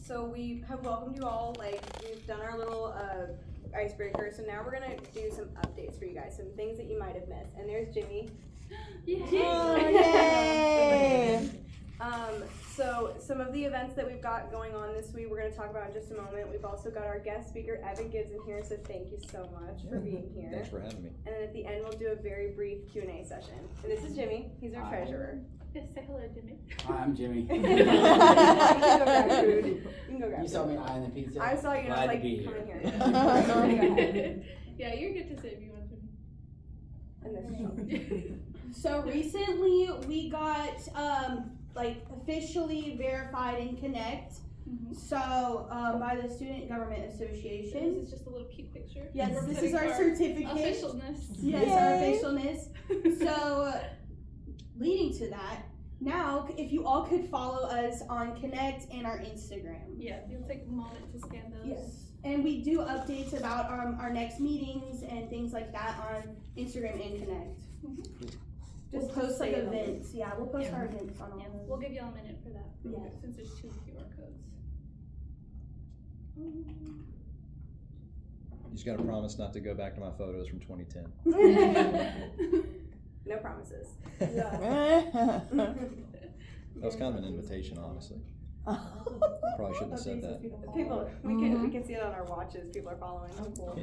So we have welcomed you all, we've done our little icebreaker, so now we're gonna do some updates for you guys, some things that you might have missed. And there's Jimmy. Oh, yay! So some of the events that we've got going on this week, we're gonna talk about in just a moment. We've also got our guest speaker, Evan Gibson, here, so thank you so much for being here. Thanks for having me. And then at the end, we'll do a very brief Q&A session. And this is Jimmy, he's our treasurer. Yes, say hello, Jimmy. Hi, I'm Jimmy. You can go grab food. You can go grab You saw me eyeing the pizza. I saw you and I was like, Glad to be come in here. here. Yeah, you're good to say if you want to. And this is Sean. So recently we got officially verified in Connect. So by the Student Government Association. This is just a little cute picture. Yes, We're this putting is our certificate. Officialness. Yes, Yay. our officialness. So leading to that, now if you all could follow us on Connect and our Instagram. Yeah, you'll take a moment to scan those. Yes. And we do updates about our next meetings and things like that on Instagram and Connect. Just post like events. Yeah, we'll post our events on all Yeah, of them. we'll give y'all a minute for that. Yeah. Since there's 2 QR codes. You just gotta promise not to go back to my photos from 2010. No promises. That was kind of an invitation, honestly. Probably shouldn't have said that. People, we can see it on our watches. People are following. Oh, cool.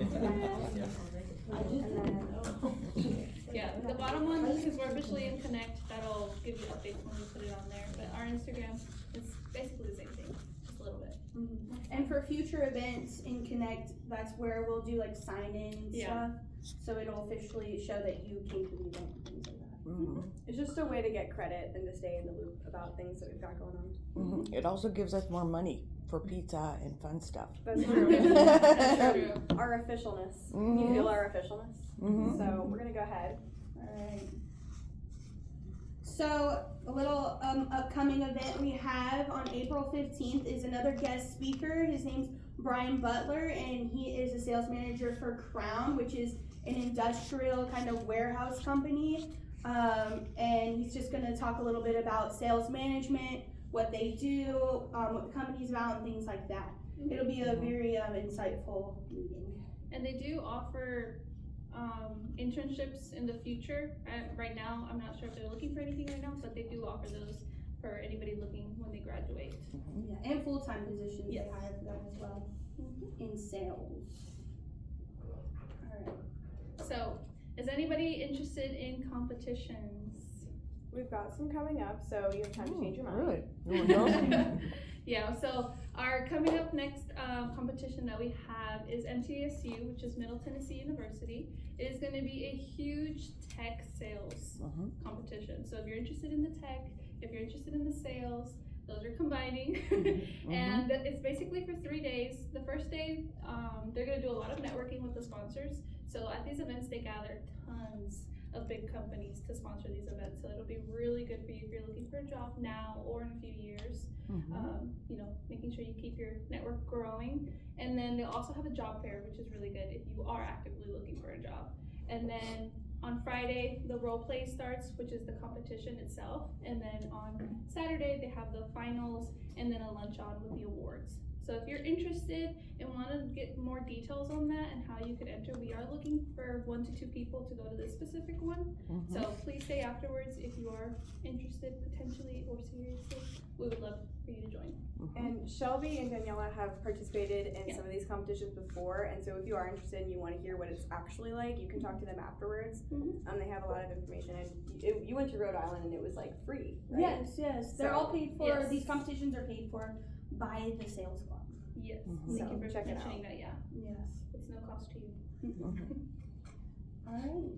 Yeah, the bottom one, because we're officially in Connect, that'll give you updates when we put it on there. But our Instagram is basically the same thing, just a little bit. And for future events in Connect, that's where we'll do like sign-in and stuff. So it'll officially show that you came to the event and things like that. It's just a way to get credit and to stay in the loop about things that we've got going on. It also gives us more money for pizza and fun stuff. That's true. That's true. Our officialness. You feel our officialness? So we're gonna go ahead. Alright. So a little upcoming event we have on April 15th is another guest speaker. His name's Brian Butler, and he is a sales manager for Crown, which is an industrial kind of warehouse company. And he's just going to talk a little bit about sales management, what they do, what the company's about, and things like that. It'll be a very insightful meeting. And they do offer internships in the future. Right now, I'm not sure if they're looking for anything right now, but they do offer those for anybody looking when they graduate. Yeah, and full-time positions they hire for that as well in sales. Alright. So, is anybody interested in competitions? We've got some coming up, so you have time to change your mind. Really? Yeah, so our coming up next competition that we have is MTSU, which is Middle Tennessee University. It is going to be a huge tech sales competition. So if you're interested in the tech, if you're interested in the sales, those are combining. And it's basically for 3 days. The first day, they're going to do a lot of networking with the sponsors. So at these events, they gather tons of big companies to sponsor these events. So it'll be really good for you if you're looking for a job now or in a few years. You know, making sure you keep your network growing. And then they'll also have a job fair, which is really good if you are actively looking for a job. And then on Friday, the role play starts, which is the competition itself. And then on Saturday, they have the finals and then a lunch-on with the awards. So if you're interested and want to get more details on that and how you could enter, we are looking for 1 to 2 people to go to this specific one. So please stay afterwards if you are interested potentially or seriously. We would love for you to join. And Shelby and Daniela have participated in some of these competitions before, and so if you are interested and you want to hear what it's actually like, you can talk to them afterwards. They have a lot of information, and you went to Rhode Island and it was like free, right? Yes. They're all paid for. These competitions are paid for by the sales club. Yes. So Thank you for check it out. mentioning that, yeah. Yes. It's no cost to you. Alright.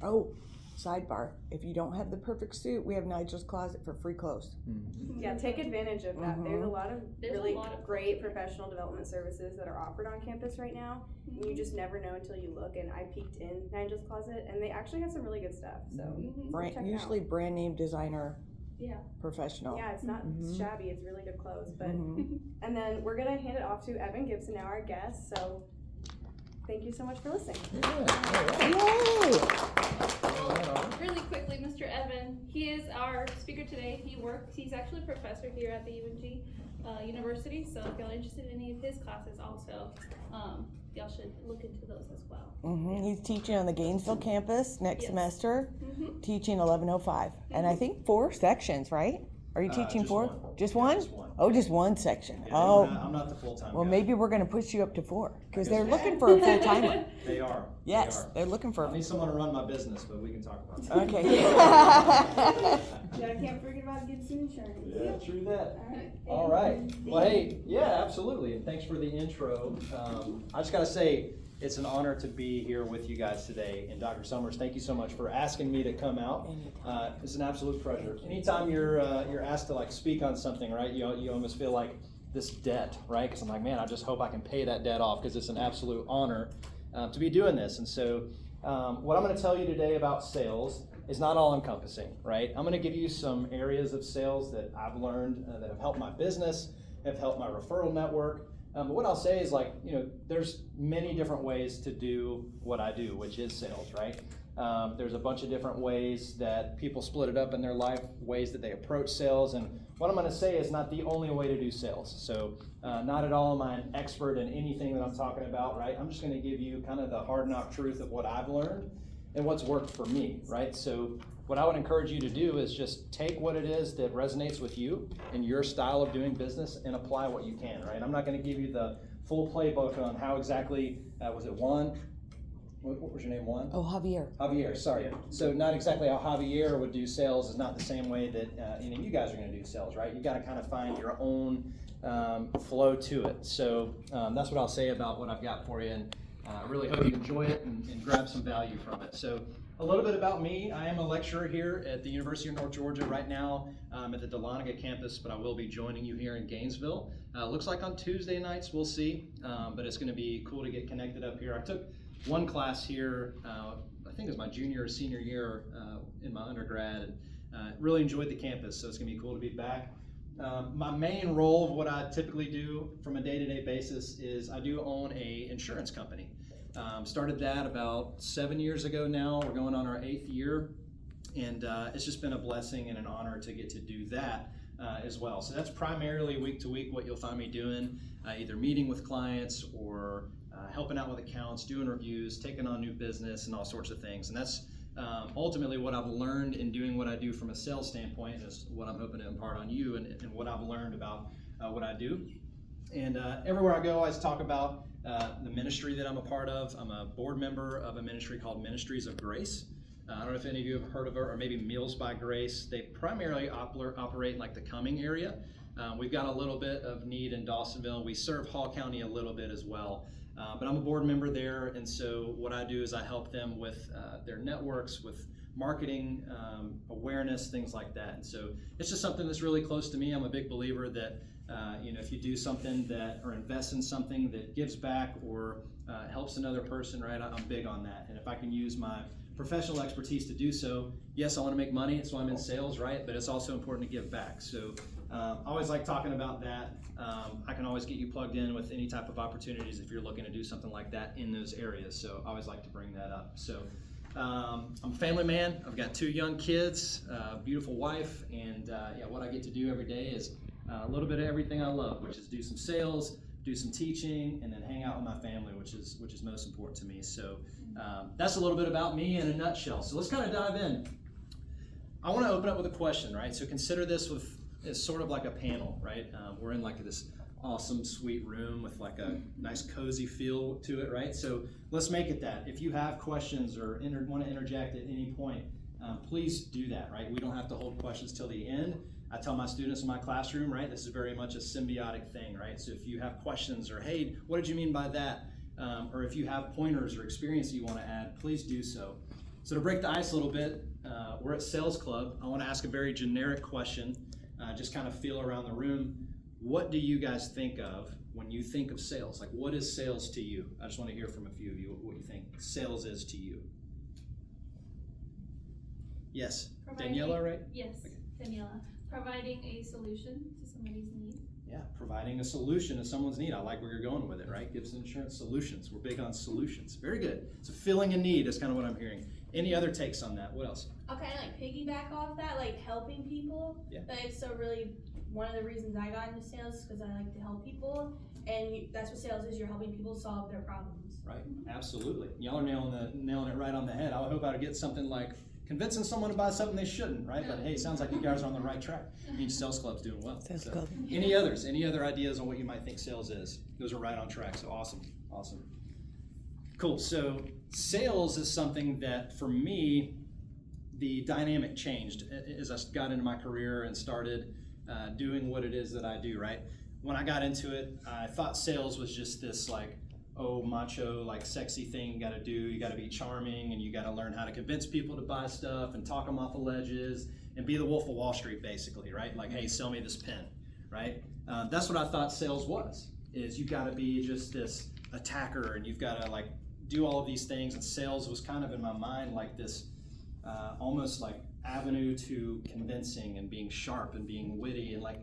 Oh, sidebar. If you don't have the perfect suit, we have Nigel's Closet for free clothes. Yeah, take advantage of that. There's a lot of There's really a lot of great professional development services that are offered on campus right now. And you just never know until you look, and I peeked in Nigel's Closet, and they actually have some really good stuff, so check it Usually out. brand name designer. Yeah. Professional. Yeah, it's not shabby, it's really good clothes. But and then we're gonna hand it off to Evan Gibson now, our guest. So thank you so much for listening. Yay! Really quickly, Mr. Evan, he is our speaker today. He's actually a professor here at the University, so if y'all are interested in any of his classes also, y'all should look into those as well. He's teaching on the Gainesville campus next Yes. semester, teaching 1105. And I think 4 sections, right? Are you teaching Just 4? one. Just Yeah, one? just one. Oh, just one section. Yeah, Oh, I'm not the full-time well, guy. maybe we're going to push you up to 4 because I guess they're so. looking for a full timer. They are. Yes, They are. they're looking for. I need someone to run my business, but we can talk about that. Okay. Yeah, I can't forget about Gibson-Insurance. Yeah, true that. All right. All right. Well, hey, yeah, absolutely. And thanks for the intro. I just got to say, it's an honor to be here with you guys today. And Dr. Summers, thank you so much for asking me to come out. It's an absolute pleasure. Anytime you're asked to like speak on something, right? You almost feel like this debt, right? Because I'm like, man, I just hope I can pay that debt off because it's an absolute honor to be doing this. And so, what I'm going to tell you today about sales is not all encompassing, right? I'm going to give you some areas of sales that I've learned that have helped my business, have helped my referral network. But what I'll say is there's many different ways to do what I do, which is sales, right? There's a bunch of different ways that people split it up in their life, ways that they approach sales. And what I'm going to say is not the only way to do sales. So not at all am I an expert in anything that I'm talking about, right? I'm just going to give you kind of the hard knock truth of what I've learned and what's worked for me, right? So what I would encourage you to do is just take what it is that resonates with you and your style of doing business and apply what you can, right? I'm not going to give you the full playbook on how exactly, was it Juan? What was your name, Juan? Oh, Javier. Javier, sorry. So not exactly how Javier would do sales is not the same way that any of you guys are going to do sales, right? You got to kind of find your own flow to it. So that's what I'll say about what I've got for you, and I really hope you enjoy it and grab some value from it. So a little bit about me. I am a lecturer here at the University of North Georgia right now at the Dahlonega campus, but I will be joining you here in Gainesville. Looks like on Tuesday nights, we'll see, but it's going to be cool to get connected up here. I took one class here, I think it was my junior or senior year in my undergrad, and really enjoyed the campus, so it's going to be cool to be back. My main role of what I typically do from a day-to-day basis is I do own a insurance company. Started that about 7 years ago now. We're going on our 8th year, and it's just been a blessing and an honor to get to do that as well. So that's primarily week to week what you'll find me doing, either meeting with clients or helping out with accounts, doing reviews, taking on new business, and all sorts of things. And that's ultimately what I've learned in doing what I do from a sales standpoint, is what I'm hoping to impart on you and what I've learned about what I do. And everywhere I go, I always talk about the ministry that I'm a part of. I'm a board member of a ministry called Ministries of Grace. I don't know if any of you have heard of it, or maybe Meals by Grace. They primarily operate in like the Cumming area. We've got a little bit of need in Dawsonville. We serve Hall County a little bit as well. But I'm a board member there, and so what I do is I help them with their networks, with marketing, awareness, things like that. And so it's just something that's really close to me. I'm a big believer that if you do something that, or invest in something that gives back or helps another person, right, I'm big on that. And if I can use my professional expertise to do so, yes, I want to make money, so I'm in sales, right? But it's also important to give back. So I always like talking about that. I can always get you plugged in with any type of opportunities if you're looking to do something like that in those areas. So I always like to bring that up. So I'm a family man. I've got 2 young kids, a beautiful wife, and what I get to do every day is a little bit of everything I love, which is do some sales, do some teaching, and then hang out with my family, which is most important to me. So that's a little bit about me in a nutshell. So let's kind of dive in. I want to open up with a question, right? So consider this as sort of like a panel, right? We're in like this awesome, sweet room with like a nice, cozy feel to it, right? So let's make it that. If you have questions or want to interject at any point, please do that, right? We don't have to hold questions till the end. I tell my students in my classroom, right, this is very much a symbiotic thing, right? So if you have questions or, hey, what did you mean by that? Or if you have pointers or experience you want to add, please do so. So to break the ice a little bit, we're at Sales Club. I want to ask a very generic question, just kind of feel around the room. What do you guys think of when you think of sales? Like, what is sales to you? I just want to hear from a few of you what you think sales is to you. Yes, Daniela, right? Yes, Daniela. Providing a solution to somebody's need. Yeah, providing a solution to someone's need. I like where you're going with it, right? Gibson Insurance Solutions. We're big on solutions. Very good. So filling a need is kind of what I'm hearing. Any other takes on that? What else? I'll kind of like piggyback off that, like helping people. Yeah. Like, so really, one of the reasons I got into sales is because I like to help people, and that's what sales is. You're helping people solve their problems. Right. Absolutely. Y'all are nailing it right on the head. I would hope I would get something like convincing someone to buy something they shouldn't, right? But hey, sounds like you guys are on the right track. Each sales club's doing well. Sales So, club. any others? Any other ideas on what you might think sales is? Those are right on track. So awesome. Awesome. Cool. So sales is something that for me, the dynamic changed as I got into my career and started doing what it is that I do, right? When I got into it, I thought sales was just this like, oh, macho, like sexy thing you gotta do. You gotta be charming and you gotta learn how to convince people to buy stuff and talk them off the ledges and be the Wolf of Wall Street, basically, right? Like, hey, sell me this pen, right? That's what I thought sales was, is you gotta be just this attacker and you've gotta like do all of these things. And sales was kind of in my mind like this almost like avenue to convincing and being sharp and being witty and like,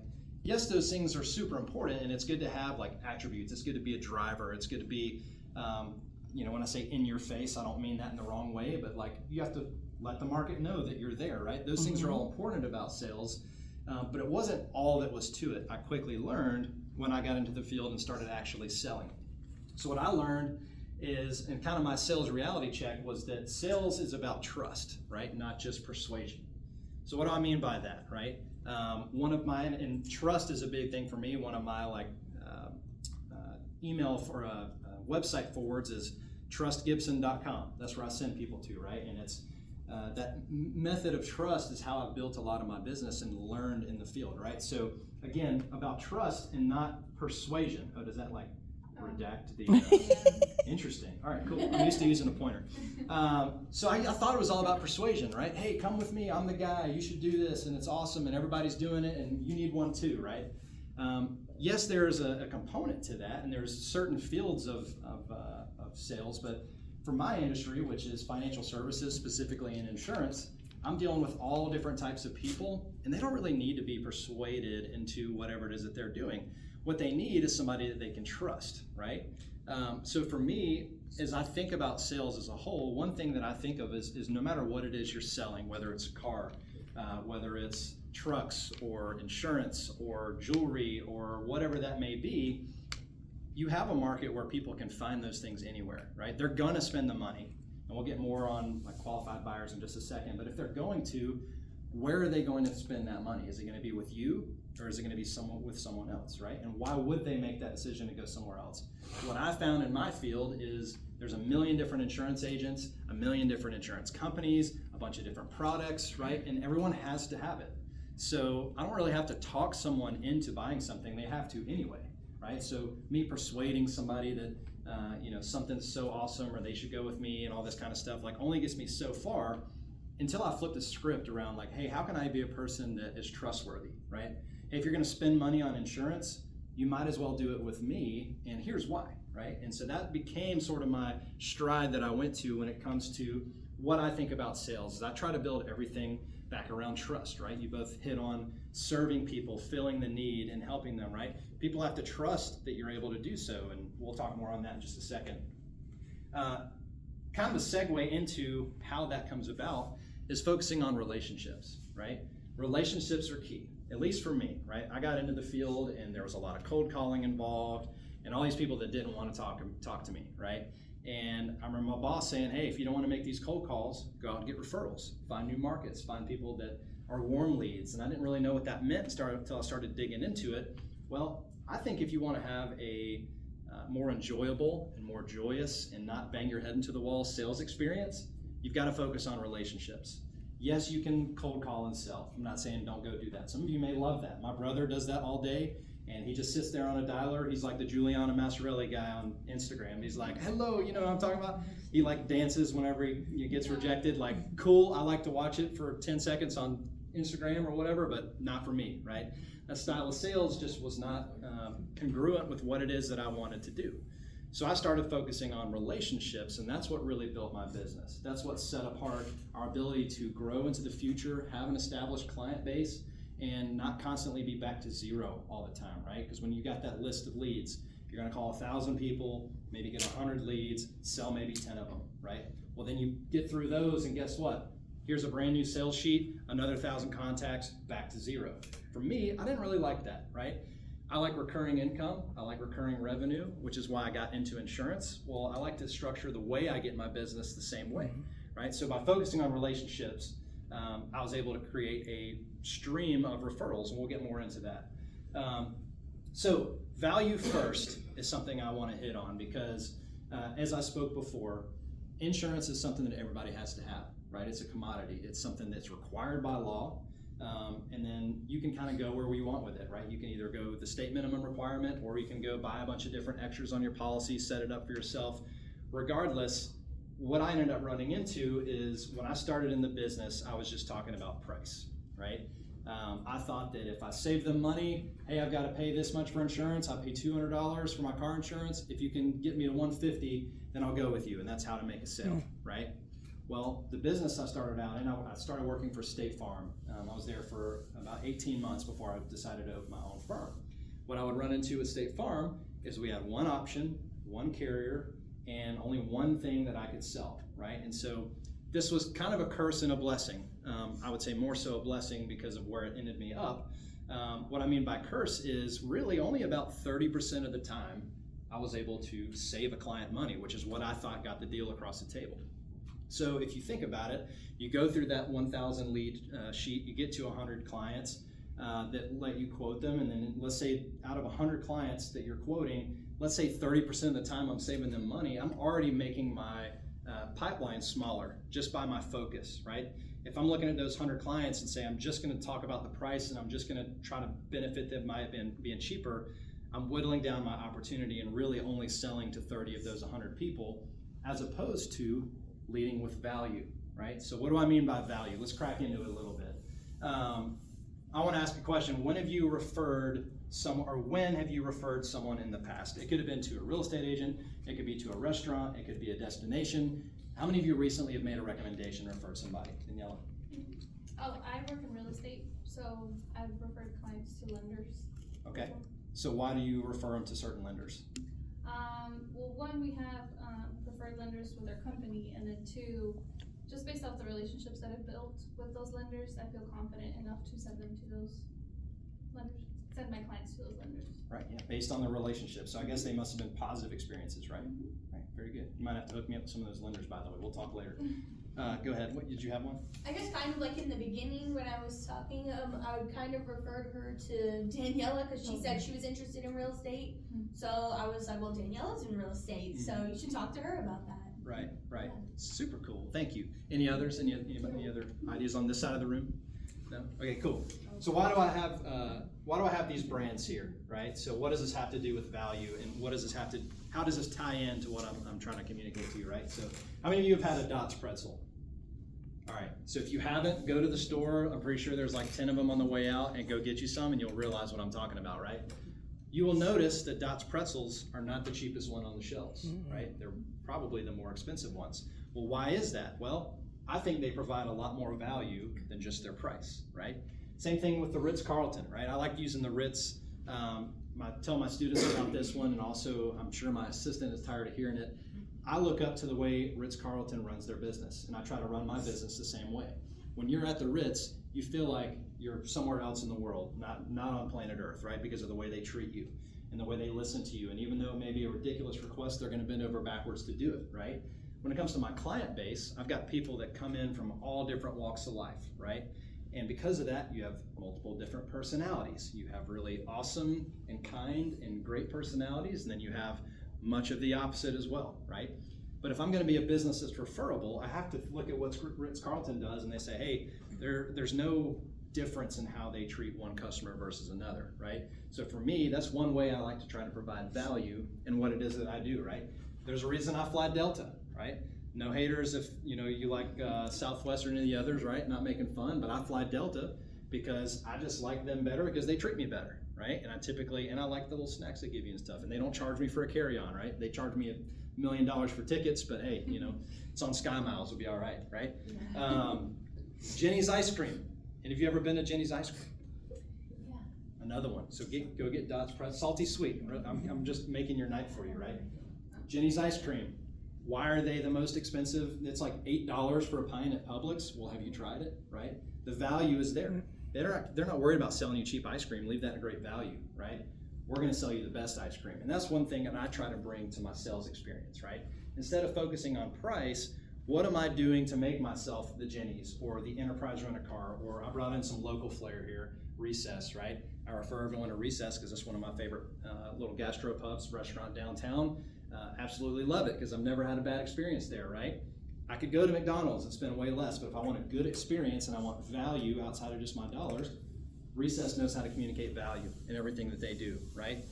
yes, those things are super important and it's good to have like attributes. It's good to be a driver. It's good to be, when I say in your face, I don't mean that in the wrong way, but like you have to let the market know that you're there, right? Those things are all important about sales, but it wasn't all that was to it. I quickly learned when I got into the field and started actually selling. So what I learned is, and kind of my sales reality check was that sales is about trust, right? Not just persuasion. So what do I mean by that, right? One of mine, and trust is a big thing for me. One of my email for website forwards is trustgibson.com. That's where I send people to, right? And it's that method of trust is how I've built a lot of my business and learned in the field, right? So again, about trust and not persuasion. Oh, does that like redact the interesting. All right, cool. I'm used to using a pointer. So I thought it was all about persuasion, right? Hey, come with me. I'm the guy. You should do this, and it's awesome, and everybody's doing it, and you need one too, right? Yes, there is a component to that, and there's certain fields of sales, but for my industry, which is financial services, specifically in insurance, I'm dealing with all different types of people, and they don't really need to be persuaded into whatever it is that they're doing. What they need is somebody that they can trust, right? So for me, as I think about sales as a whole, one thing that I think of is no matter what it is you're selling, whether it's a car, whether it's trucks or insurance or jewelry or whatever that may be, you have a market where people can find those things anywhere, right? They're gonna spend the money, and we'll get more on like qualified buyers in just a second, but if they're going to, where are they going to spend that money? Is it gonna be with you, or is it gonna be with someone else, right? And why would they make that decision to go somewhere else? What I found in my field is there's a million different insurance agents, a million different insurance companies, a bunch of different products, right? And everyone has to have it. So I don't really have to talk someone into buying something, they have to anyway, right? So me persuading somebody that something's so awesome or they should go with me and all this kind of stuff like only gets me so far until I flip the script around like, hey, how can I be a person that is trustworthy, right? Hey, if you're gonna spend money on insurance, you might as well do it with me, and here's why, right? And so that became sort of my stride that I went to when it comes to what I think about sales. Is I try to build everything back around trust, right? You both hit on serving people, filling the need, and helping them, right? People have to trust that you're able to do so, and we'll talk more on that in just a second. Kind of a segue into how that comes about is focusing on relationships, right? Relationships are key, at least for me, right? I got into the field and there was a lot of cold calling involved and all these people that didn't want to talk to me, right? And I remember my boss saying, hey, if you don't want to make these cold calls, go out and get referrals, find new markets, find people that are warm leads. And I didn't really know what that meant until I started digging into it. Well, I think if you want to have a more enjoyable and more joyous and not bang your head into the wall sales experience, you've got to focus on relationships. Yes, you can cold call and sell. I'm not saying don't go do that. Some of you may love that. My brother does that all day, and he just sits there on a dialer. He's like the Giuliano Massarelli guy on Instagram. He's like, hello, you know what I'm talking about? He like dances whenever he gets rejected. Like, cool, I like to watch it for 10 seconds on Instagram or whatever, but not for me, right? That style of sales just was not congruent with what it is that I wanted to do. So I started focusing on relationships, and that's what really built my business. That's what set apart our ability to grow into the future, have an established client base, and not constantly be back to zero all the time, right? Because when you got that list of leads, you're gonna call 1,000 people, maybe get 100 leads, sell maybe 10 of them, right? Well, then you get through those, and guess what? Here's a brand new sales sheet, another 1,000 contacts, back to zero. For me, I didn't really like that, right? I like recurring income, I like recurring revenue, which is why I got into insurance. Well, I like to structure the way I get my business the same way, right? So by focusing on relationships, I was able to create a stream of referrals, and we'll get more into that. So value first is something I want to hit on because as I spoke before, insurance is something that everybody has to have, right? It's a commodity. It's something that's required by law. And then you can kind of go where you want with it, right? You can either go with the state minimum requirement, or you can go buy a bunch of different extras on your policy, set it up for yourself. Regardless, what I ended up running into is when I started in the business, I was just talking about price, right? I thought that if I save them money, hey, I've got to pay this much for insurance. I pay $200 for my car insurance. If you can get me to $150, then I'll go with you. And that's how to make a sale, right? Well, the business I started out in, I started working for State Farm. I was there for about 18 months before I decided to open my own firm. What I would run into with State Farm is we had one option, one carrier, and only one thing that I could sell, right? And so this was kind of a curse and a blessing. I would say more so a blessing because of where it ended me up. What I mean by curse is really only about 30% of the time I was able to save a client money, which is what I thought got the deal across the table. So if you think about it, you go through that 1,000 lead sheet, you get to 100 clients that let you quote them, and then let's say out of 100 clients that you're quoting, let's say 30% of the time I'm saving them money, I'm already making my pipeline smaller just by my focus, right? If I'm looking at those 100 clients and say I'm just going to talk about the price and I'm just going to try to benefit them by being cheaper, I'm whittling down my opportunity and really only selling to 30 of those 100 people, as opposed to leading with value, right? So what do I mean by value? Let's crack into it a little bit. I want to ask a question. When have you referred when have you referred someone in the past? It could have been to a real estate agent, it could be to a restaurant, it could be a destination. How many of you recently have made a recommendation or referred somebody? Daniela? Oh, I work in real estate, so I've referred clients to lenders. Okay, so why do you refer them to certain lenders? Well, one, we have preferred lenders with our company, and then two, just based off the relationships that I've built with those lenders, I feel confident enough to send them to those lenders, send my clients to those lenders. Right, yeah, based on the relationship. So I guess they must have been positive experiences, right? Right, very good. You might have to hook me up with some of those lenders, by the way. We'll talk later. Go ahead. What, did you have one? I guess kind of like in the beginning when I was talking, I would kind of referred her to Daniela because she said she was interested in real estate. So I was like, well, Daniela's in real estate, so you should talk to her about that. Right, right. Super cool. Thank you. Any others? Any other ideas on this side of the room? No? Okay, cool. So why do I have these brands here, right? So what does this have to do with value, and how does this tie into what I'm trying to communicate to you, right? So how many of you have had a Dots pretzel? All right, so if you haven't, go to the store. I'm pretty sure there's like 10 of them on the way out, and go get you some and you'll realize what I'm talking about, right? You will notice that Dots pretzels are not the cheapest one on the shelves, right? They're probably the more expensive ones. Well, why is that? Well, I think they provide a lot more value than just their price, right? Same thing with the Ritz-Carlton, right? I like using the Ritz. I tell my students about this one, and also I'm sure my assistant is tired of hearing it. I look up to the way Ritz-Carlton runs their business, and I try to run my business the same way. When you're at the Ritz, you feel like you're somewhere else in the world, not on planet Earth, right? Because of the way they treat you and the way they listen to you. And even though it may be a ridiculous request, they're going to bend over backwards to do it, right? When it comes to my client base, I've got people that come in from all different walks of life, right? And because of that, you have multiple different personalities. You have really awesome and kind and great personalities, and then you have much of the opposite as well, right? But if I'm going to be a business that's referable, I have to look at what Ritz-Carlton does, and they say, hey, there's no difference in how they treat one customer versus another, right? So for me, that's one way I like to try to provide value in what it is that I do, right? There's a reason I fly Delta, right? No haters if you like Southwest or any of the others, right? Not making fun, but I fly Delta because I just like them better because they treat me better, right? And I like the little snacks they give you and stuff, and they don't charge me for a carry-on, right? They charge me $1 million for tickets, but hey, it's on Sky Miles, it'll be all right, right? Jenny's ice cream. And have you ever been to Jenny's ice cream? Another one. So go get Dot's Salty Sweet. I'm just making your night for you, right? Jenny's Ice Cream. Why are they the most expensive? It's like $8 for a pint at Publix. Well, have you tried it, right? The value is there. They're not worried about selling you cheap ice cream. Leave that at great value, right? We're going to sell you the best ice cream. And that's one thing that I try to bring to my sales experience, right? Instead of focusing on price, what am I doing to make myself the Jenny's or the Enterprise Rent-A-Car, or I brought in some local flair here, Recess, right? I refer everyone to Recess because it's one of my favorite little gastropubs restaurant downtown. Absolutely love it because I've never had a bad experience there, right? I could go to McDonald's and spend way less, but if I want a good experience and I want value outside of just my dollars, Recess knows how to communicate value in everything that they do, right?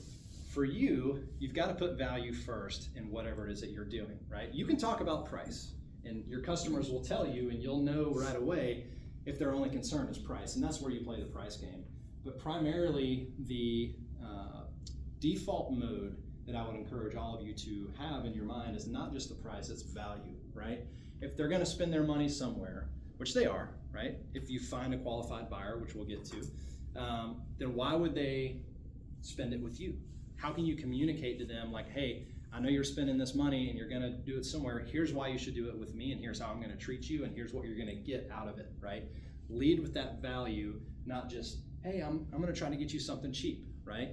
For you, you've got to put value first in whatever it is that you're doing, right? You can talk about price, and your customers will tell you, and you'll know right away if their only concern is price, and that's where you play the price game. But primarily, the default mode that I would encourage all of you to have in your mind is not just the price, it's value, right? If they're going to spend their money somewhere, which they are, right? If you find a qualified buyer, which we'll get to, then why would they spend it with you? How can you communicate to them like, hey, I know you're spending this money and you're going to do it somewhere. Here's why you should do it with me, and here's how I'm going to treat you, and here's what you're going to get out of it, right? Lead with that value, not just, hey, I'm going to try to get you something cheap, right?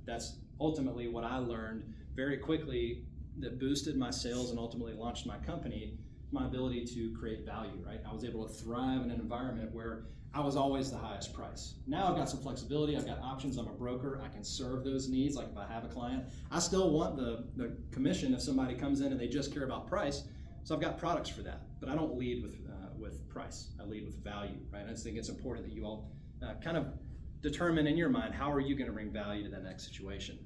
That's ultimately what I learned very quickly that boosted my sales and ultimately launched my company, my ability to create value, right? I was able to thrive in an environment where I was always the highest price. Now I've got some flexibility, I've got options, I'm a broker, I can serve those needs. Like if I have a client, I still want the commission if somebody comes in and they just care about price. So I've got products for that, but I don't lead with price. I lead with value, right? I just think it's important that you all kind of determine in your mind, how are you gonna bring value to that next situation?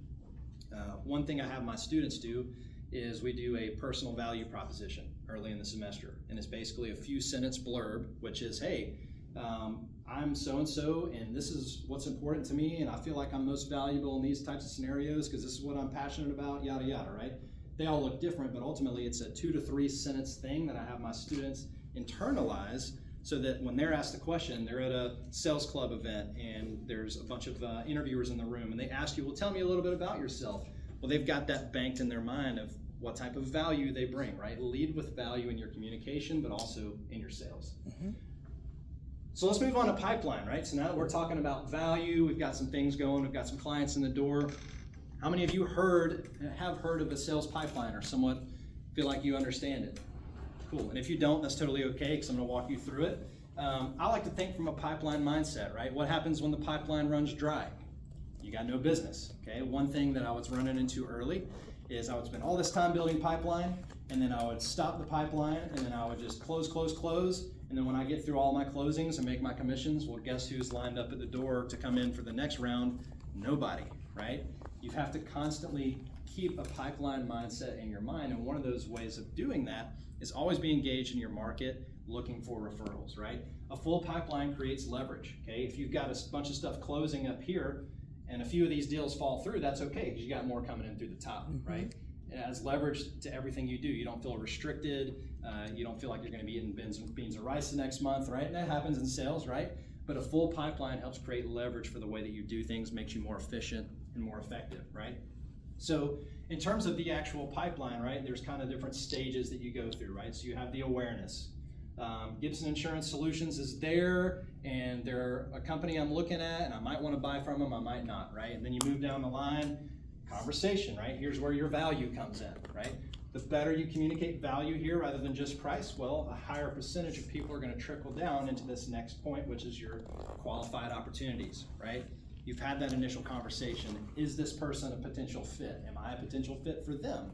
One thing I have my students do is we do a personal value proposition early in the semester. And it's basically a few sentence blurb, which is, hey, I'm so-and-so, and this is what's important to me, and I feel like I'm most valuable in these types of scenarios because this is what I'm passionate about, yada, yada, right? They all look different, but ultimately it's a 2 to 3 sentence thing that I have my students internalize so that when they're asked a question, they're at a sales club event and there's a bunch of interviewers in the room and they ask you, well, tell me a little bit about yourself. Well, they've got that banked in their mind of what type of value they bring, right? Lead with value in your communication, but also in your sales. Mm-hmm. So let's move on to pipeline, right? So now that we're talking about value, we've got some things going, we've got some clients in the door. How many of you have heard of a sales pipeline or somewhat feel like you understand it? Cool, and if you don't, that's totally okay because I'm gonna walk you through it. I like to think from a pipeline mindset, right? What happens when the pipeline runs dry? You got no business, okay? One thing that I was running into early is I would spend all this time building pipeline, and then I would stop the pipeline, and then I would just close, and then when I get through all my closings and make my commissions, well, guess who's lined up at the door to come in for the next round? Nobody, right? You have to constantly keep a pipeline mindset in your mind, and one of those ways of doing that is always be engaged in your market, looking for referrals, right? A full pipeline creates leverage, okay? If you've got a bunch of stuff closing up here, and a few of these deals fall through, that's okay, because you got more coming in through the top, right? It adds leverage to everything you do. You don't feel restricted. You don't feel like you're going to be eating beans or rice the next month, right? And that happens in sales, right? But a full pipeline helps create leverage for the way that you do things, makes you more efficient and more effective, right? So in terms of the actual pipeline, right, there's kind of different stages that you go through, right? So you have the awareness. Gibson Insurance Solutions is there, and they're a company I'm looking at, and I might want to buy from them, I might not, right? And then you move down the line, conversation, right? Here's where your value comes in, right? The better you communicate value here rather than just price, well, a higher percentage of people are going to trickle down into this next point, which is your qualified opportunities, right? You've had that initial conversation. Is this person a potential fit? Am I a potential fit for them?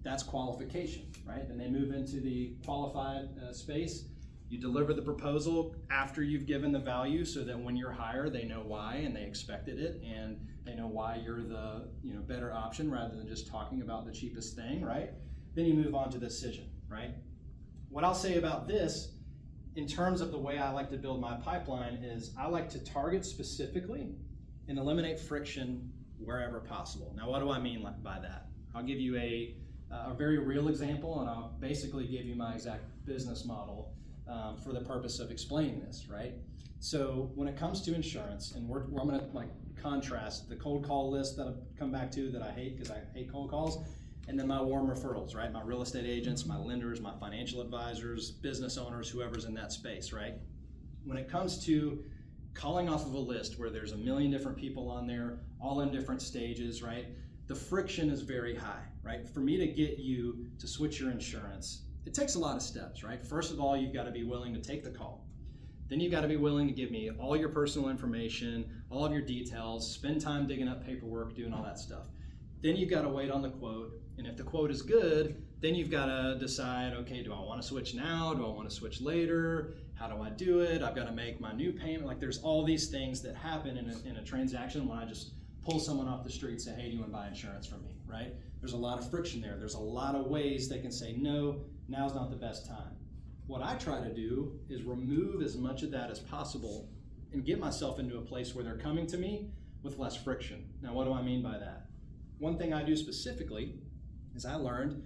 That's qualification, right? Then they move into the qualified space. You deliver the proposal after you've given the value so that when you're hired, they know why and they expected it and they know why you're the better option rather than just talking about the cheapest thing, right? Then you move on to decision, right? What I'll say about this in terms of the way I like to build my pipeline is I like to target specifically and eliminate friction wherever possible. Now, what do I mean by that? I'll give you a very real example, and I'll basically give you my exact business model for the purpose of explaining this, right? So when it comes to insurance, and I'm gonna like contrast the cold call list that I've come back to that I hate because I hate cold calls, and then my warm referrals, right? My real estate agents, my lenders, my financial advisors, business owners, whoever's in that space, right? When it comes to calling off of a list where there's a million different people on there, all in different stages, right? The friction is very high, right? For me to get you to switch your insurance, it takes a lot of steps, right? First of all, you've got to be willing to take the call. Then you've got to be willing to give me all your personal information, all of your details, spend time digging up paperwork, doing all that stuff. Then you've got to wait on the quote. And if the quote is good, then you've got to decide, okay, do I want to switch now? Do I want to switch later? How do I do it? I've got to make my new payment. Like there's all these things that happen in a transaction when I just pull someone off the street and say, hey, do you want to buy insurance from me, right? There's a lot of friction there. There's a lot of ways they can say, no, now's not the best time. What I try to do is remove as much of that as possible and get myself into a place where they're coming to me with less friction. Now, what do I mean by that? One thing I do specifically is I learned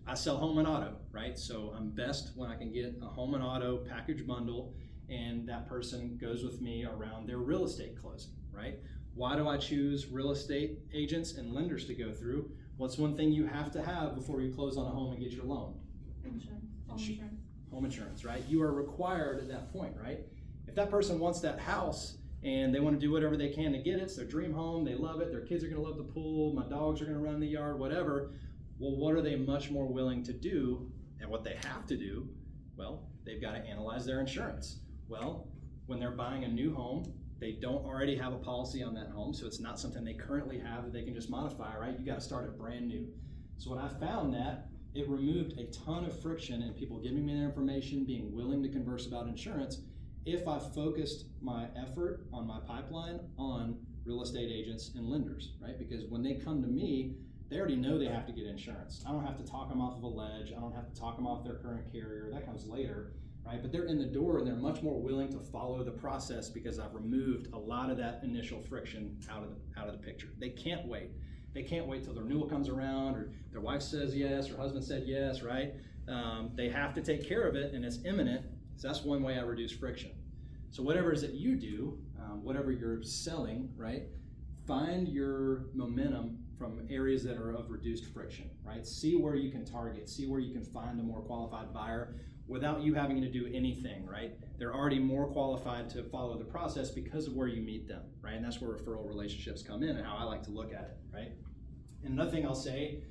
I sell home and auto, right? So I'm best when I can get a home and auto package bundle and that person goes with me around their real estate closing, right? Why do I choose real estate agents and lenders to go through? What's one thing you have to have before you close on a home and get your loan? Insurance. Home insurance. Home insurance, right? You are required at that point, right? If that person wants that house and they want to do whatever they can to get it, it's their dream home, they love it, their kids are going to love the pool, my dogs are going to run in the yard, whatever. Well, what are they much more willing to do? And what they have to do, well, they've got to analyze their insurance. Well, when they're buying a new home, they don't already have a policy on that home, so it's not something they currently have that they can just modify, right? You got to start it brand new. So when I found that, it removed a ton of friction in people giving me their information, being willing to converse about insurance, if I focused my effort on my pipeline on real estate agents and lenders, right? Because when they come to me, they already know they have to get insurance. I don't have to talk them off of a ledge. I don't have to talk them off their current carrier. That comes later, right? But they're in the door and they're much more willing to follow the process because I've removed a lot of that initial friction out of the picture. They can't wait. They can't wait till the renewal comes around or their wife says yes or husband said yes, right? They have to take care of it and it's imminent. So that's one way I reduce friction. So whatever it is that you do, whatever you're selling, right? Find your momentum from areas that are of reduced friction, right? See where you can target, see where you can find a more qualified buyer without you having to do anything, right? They're already more qualified to follow the process because of where you meet them, right? And that's where referral relationships come in and how I like to look at it, right? And another thing I'll say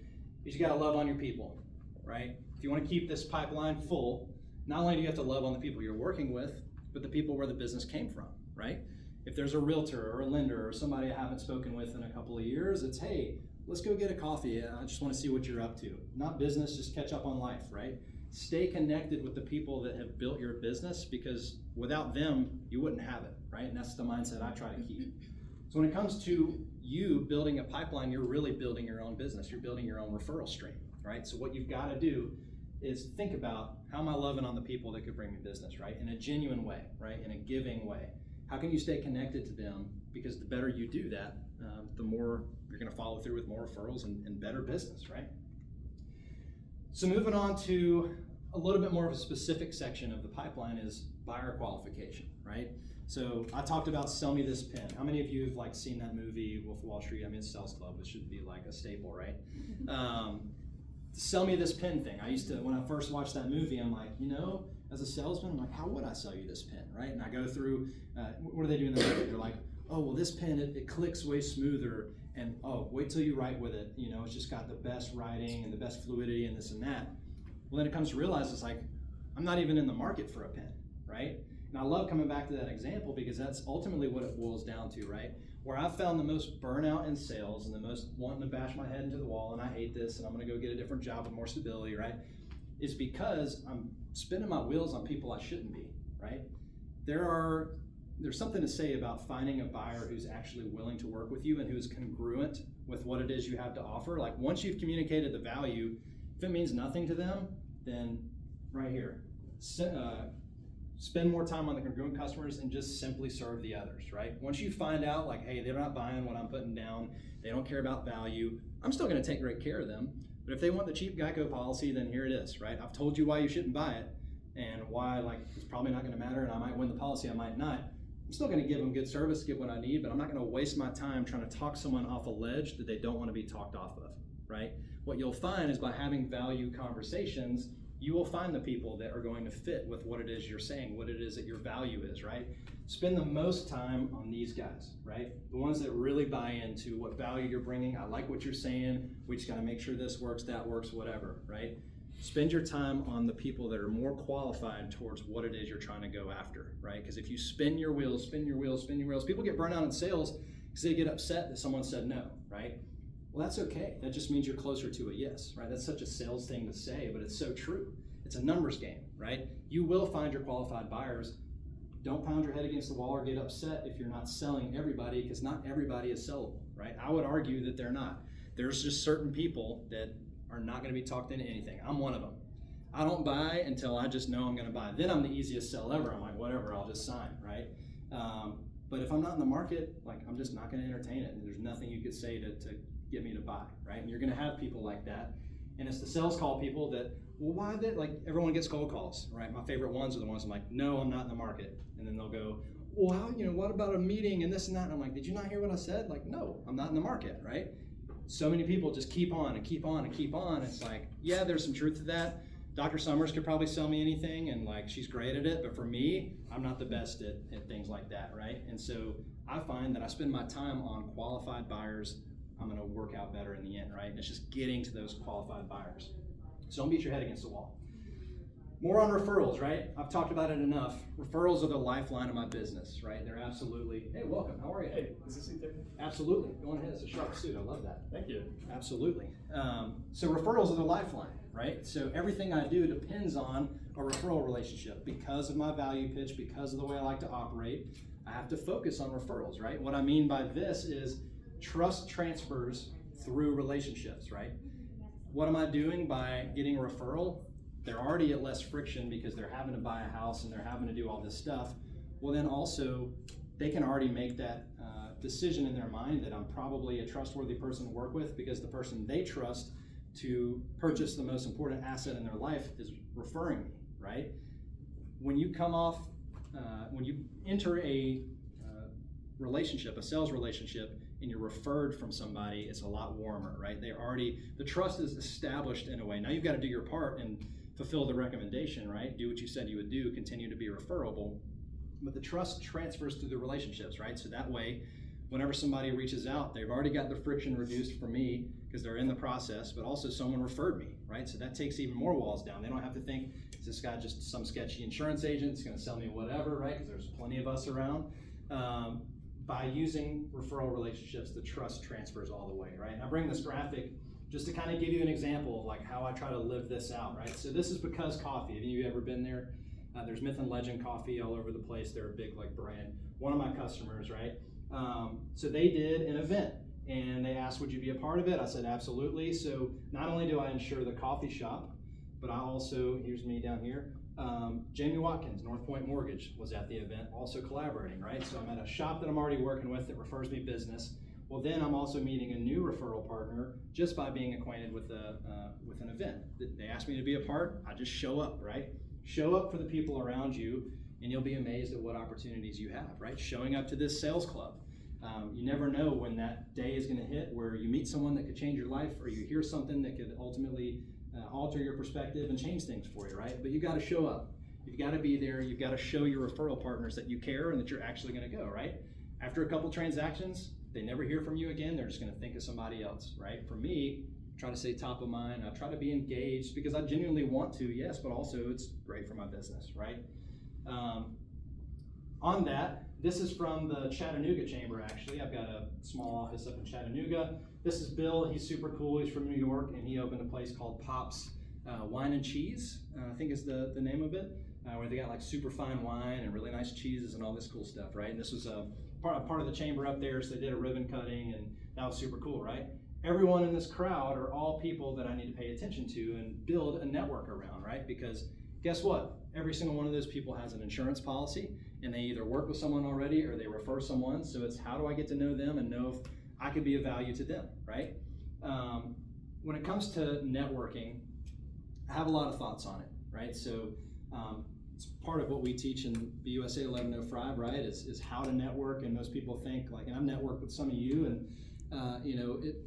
is you gotta love on your people, right? If you wanna keep this pipeline full, not only do you have to love on the people you're working with, but the people where the business came from, right? If there's a realtor or a lender or somebody I haven't spoken with in a couple of years, it's, hey, let's go get a coffee. I just want to see what you're up to. Not business, just catch up on life, right? Stay connected with the people that have built your business because without them, you wouldn't have it, right? And that's the mindset I try to keep. So when it comes to you building a pipeline, you're really building your own business. You're building your own referral stream, right? So what you've got to do is think about how am I loving on the people that could bring me business, right? In a genuine way, right? In a giving way. How can you stay connected to them? Because the better you do that, the more you're going to follow through with more referrals and better business, right? So moving on to a little bit more of a specific section of the pipeline is buyer qualification, right? So I talked about Sell Me This Pen. How many of you have seen that movie, Wolf of Wall Street? I mean, it's Sales Club. It should be like a staple, right? Sell Me This Pen thing. I used to, when I first watched that movie, I'm like, as a salesman, I'm like, how would I sell you this pen, right? And I go through, what do they do in the movie? They're like, oh, well, this pen, it clicks way smoother, and oh, wait till you write with it. It's just got the best writing and the best fluidity and this and that. Well, then it comes to realize it's like, I'm not even in the market for a pen, right? And I love coming back to that example because that's ultimately what it boils down to, right? Where I've found the most burnout in sales and the most wanting to bash my head into the wall and I hate this and I'm gonna go get a different job with more stability, right? Is because I'm spinning my wheels on people I shouldn't be, right? There's something to say about finding a buyer who's actually willing to work with you and who's congruent with what it is you have to offer. Like once you've communicated the value, if it means nothing to them, then right here, spend more time on the congruent customers and just simply serve the others, right? Once you find out like, hey, they're not buying what I'm putting down, they don't care about value, I'm still gonna take great care of them. But if they want the cheap Geico policy, then here it is, right? I've told you why you shouldn't buy it and why it's probably not gonna matter and I might win the policy, I might not. I'm still going to give them good service, give what I need, but I'm not going to waste my time trying to talk someone off a ledge that they don't want to be talked off of, right? What you'll find is by having value conversations, you will find the people that are going to fit with what it is you're saying, what it is that your value is, right? Spend the most time on these guys, right? The ones that really buy into what value you're bringing. I like what you're saying. We just got to make sure this works, that works, whatever, right? Spend your time on the people that are more qualified towards what it is you're trying to go after, right? Because if you spin your wheels, people get burnt out in sales because they get upset that someone said no, right? Well, that's okay. That just means you're closer to a yes, right? That's such a sales thing to say, but it's so true. It's a numbers game, right? You will find your qualified buyers. Don't pound your head against the wall or get upset if you're not selling everybody, because not everybody is sellable, right? I would argue that they're not. There's just certain people that are not going to be talked into anything. I'm one of them. I don't buy until I just know I'm going to buy. Then I'm the easiest sell ever. I'm like, whatever, I'll just sign, right? But if I'm not in the market, like, I'm just not going to entertain it. And there's nothing you could say to get me to buy, right? And you're going to have people like that. And it's the sales call people that, well, why that? Like, everyone gets cold calls, right? My favorite ones are the ones I'm like, no, I'm not in the market. And then they'll go, well, how, what about a meeting and this and that? And I'm like, did you not hear what I said? Like, no, I'm not in the market, right? So many people just keep on and keep on and keep on. It's like, yeah, there's some truth to that. Dr. Summers could probably sell me anything, and like, she's great at it, but for me, I'm not the best at things like that, right? And so I find that I spend my time on qualified buyers. I'm gonna work out better in the end, right? And it's just getting to those qualified buyers. So don't beat your head against the wall. More on referrals, right? I've talked about it enough. Referrals are the lifeline of my business, right? They're absolutely, hey, welcome, how are you? Hey, is this Ethan? Absolutely, go on ahead, it's a sharp suit, I love that. Thank you. Absolutely. So referrals are the lifeline, right? So everything I do depends on a referral relationship. Because of my value pitch, because of the way I like to operate, I have to focus on referrals, right? What I mean by this is trust transfers through relationships, right? What am I doing by getting a referral? They're already at less friction because they're having to buy a house and they're having to do all this stuff. Well, then also they can already make that decision in their mind that I'm probably a trustworthy person to work with, because the person they trust to purchase the most important asset in their life is referring me, right? When you come off, when you enter a relationship, a sales relationship, and you're referred from somebody, it's a lot warmer, right? The trust is established in a way. Now you've got to do your part and fulfill the recommendation, right? Do what you said you would do, continue to be referable, but the trust transfers through the relationships, right? So that way, whenever somebody reaches out, they've already got the friction reduced for me because they're in the process, but also someone referred me, right? So that takes even more walls down. They don't have to think, is this guy just some sketchy insurance agent that's gonna sell me whatever, right? Because there's plenty of us around. By using referral relationships, the trust transfers all the way, right? And I bring this graphic just to kind of give you an example of like how I try to live this out, right? So this is Because Coffee. Have you ever been there? There's Myth and Legend Coffee all over the place. They're a big like brand. One of my customers, right? So they did an event and they asked, would you be a part of it? I said, absolutely. So not only do I insure the coffee shop, but I also, here's me down here, Jamie Watkins, North Point Mortgage, was at the event, also collaborating, right? So I'm at a shop that I'm already working with that refers me business. Well, then I'm also meeting a new referral partner just by being acquainted with an event. They asked me to be a part, I just show up, right? Show up for the people around you, and you'll be amazed at what opportunities you have, right? Showing up to this sales club. You never know when that day is gonna hit where you meet someone that could change your life, or you hear something that could ultimately alter your perspective and change things for you, right? But you gotta show up. You've gotta be there. You've gotta show your referral partners that you care and that you're actually gonna go, right? After a couple transactions, they never hear from you again. They're just gonna think of somebody else, right? For me, try to stay top of mind. I try to be engaged because I genuinely want to, yes, but also it's great for my business, right? On that, this is from the Chattanooga Chamber, actually. I've got a small office up in Chattanooga. This is Bill. He's super cool. He's from New York, and he opened a place called Pop's Wine and Cheese, I think is the name of it, where they got like super fine wine and really nice cheeses and all this cool stuff, right? And this was a part of the chamber up there, so they did a ribbon cutting, and that was super cool, right? Everyone in this crowd are all people that I need to pay attention to and build a network around, right? Because guess what? Every single one of those people has an insurance policy, and they either work with someone already or they refer someone. So it's how do I get to know them and know if I could be of value to them, right? When it comes to networking, I have a lot of thoughts on it, right? So it's part of what we teach in BUSA 1105, right? Is how to network, and most people think like, and I've networked with some of you, and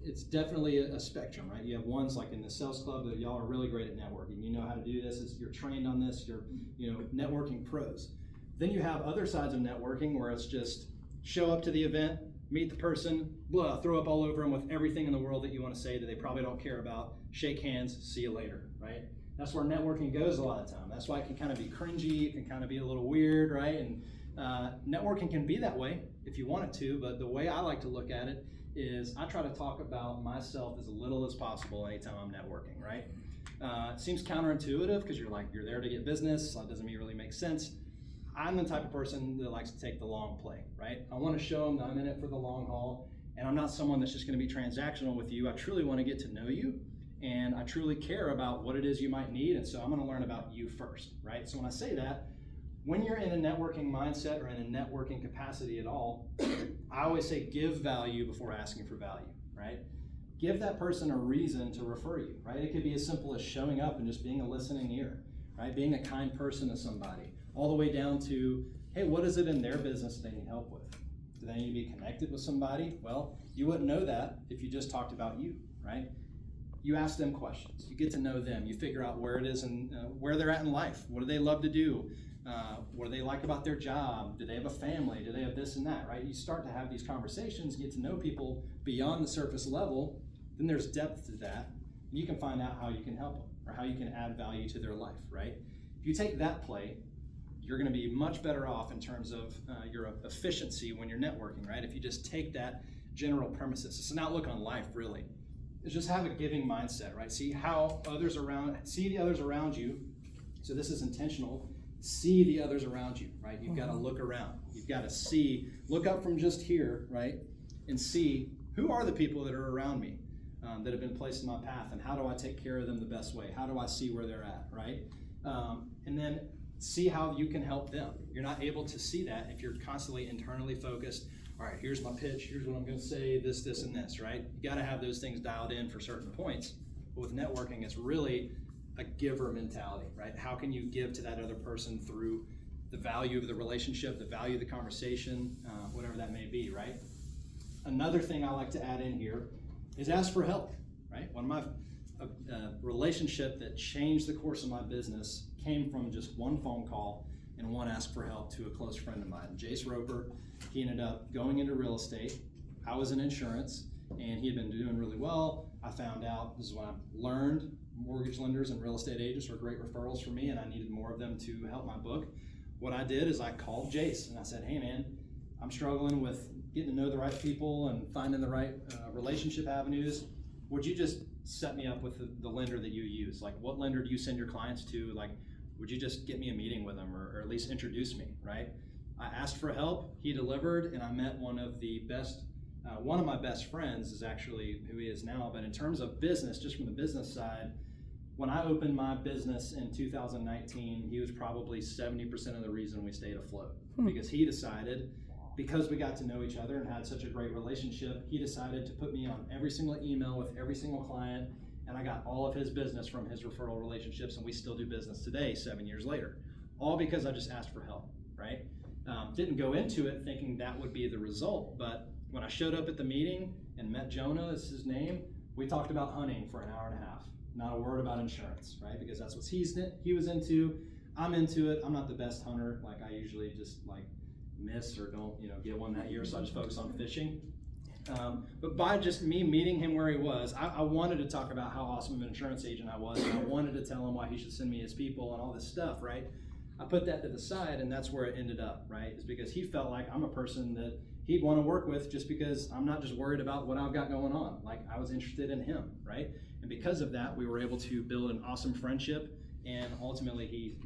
it's definitely a spectrum, right? You have ones like in the sales club that y'all are really great at networking. You know how to do this. You're trained on this. You're networking pros. Then you have other sides of networking where it's just show up to the event, meet the person, blah, throw up all over them with everything in the world that you want to say that they probably don't care about. Shake hands, see you later, right? That's where networking goes a lot of the time. That's why it can kind of be cringy. It can kind of be a little weird, right? And networking can be that way if you want it to, but the way I like to look at it is I try to talk about myself as little as possible anytime I'm networking, right? It seems counterintuitive because you're there to get business, so it doesn't really make sense. I'm the type of person that likes to take the long play, right? I want to show them that I'm in it for the long haul, and I'm not someone that's just going to be transactional with you. I truly want to get to know you, and I truly care about what it is you might need, and so I'm going to learn about you first, right? So when I say that, when you're in a networking mindset or in a networking capacity at all, I always say give value before asking for value, right? Give that person a reason to refer you, right? It could be as simple as showing up and just being a listening ear, right? Being a kind person to somebody, all the way down to, hey, what is it in their business they need help with? Do they need to be connected with somebody? Well, you wouldn't know that if you just talked about you, right? You ask them questions. You get to know them. You figure out where it is and where they're at in life. What do they love to do? What do they like about their job? Do they have a family? Do they have this and that, right? You start to have these conversations, get to know people beyond the surface level, then there's depth to that. You can find out how you can help them or how you can add value to their life, right? If you take that play, you're gonna be much better off in terms of your efficiency when you're networking, right? If you just take that general premises. It's an outlook on life, really. It's just have a giving mindset, right? See the others around you. So this is intentional. See the others around you, right? You've got to look around. You've got to look up from just here, right? And see who are the people that are around me that have been placed in my path, and how do I take care of them the best way? How do I see where they're at, right? And then see how you can help them. You're not able to see that if you're constantly internally focused. All right, here's my pitch. Here's what I'm going to say, this, and this, right? You got to have those things dialed in for certain points. But with networking, it's really a giver mentality, right? How can you give to that other person through the value of the relationship, the value of the conversation, whatever that may be, right? Another thing I like to add in here is ask for help, right? One of my relationship that changed the course of my business came from just one phone call and one ask for help to a close friend of mine, Jace Roper. He ended up going into real estate. I was in insurance, and he had been doing really well. I found out, this is when I learned, mortgage lenders and real estate agents were great referrals for me, and I needed more of them to help my book. What I did is I called Jace and I said, hey man, I'm struggling with getting to know the right people and finding the right relationship avenues. Would you just set me up with the lender that you use? Like, what lender do you send your clients to? Like, would you just get me a meeting with them or at least introduce me, right? I asked for help, he delivered, and I met one of my best friends is actually who he is now. But in terms of business, just from the business side, when I opened my business in 2019, he was probably 70% of the reason we stayed afloat. Because he decided, because we got to know each other and had such a great relationship, he decided to put me on every single email with every single client, and I got all of his business from his referral relationships, and we still do business today, 7 years later. All because I just asked for help, right? Didn't go into it thinking that would be the result, but when I showed up at the meeting and met Jonah, is his name, we talked about hunting for an hour and a half. Not a word about insurance, right? Because that's what he was into. I'm into it. I'm not the best hunter. Like, I usually just like miss or don't, get one that year. So I just focus on fishing. But by just me meeting him where he was, I wanted to talk about how awesome of an insurance agent I was. And I wanted to tell him why he should send me his people and all this stuff, right? I put that to the side, and that's where it ended up, right? Is because he felt like I'm a person that he'd want to work with just because I'm not just worried about what I've got going on. Like, I was interested in him, right? And because of that, we were able to build an awesome friendship, and ultimately he,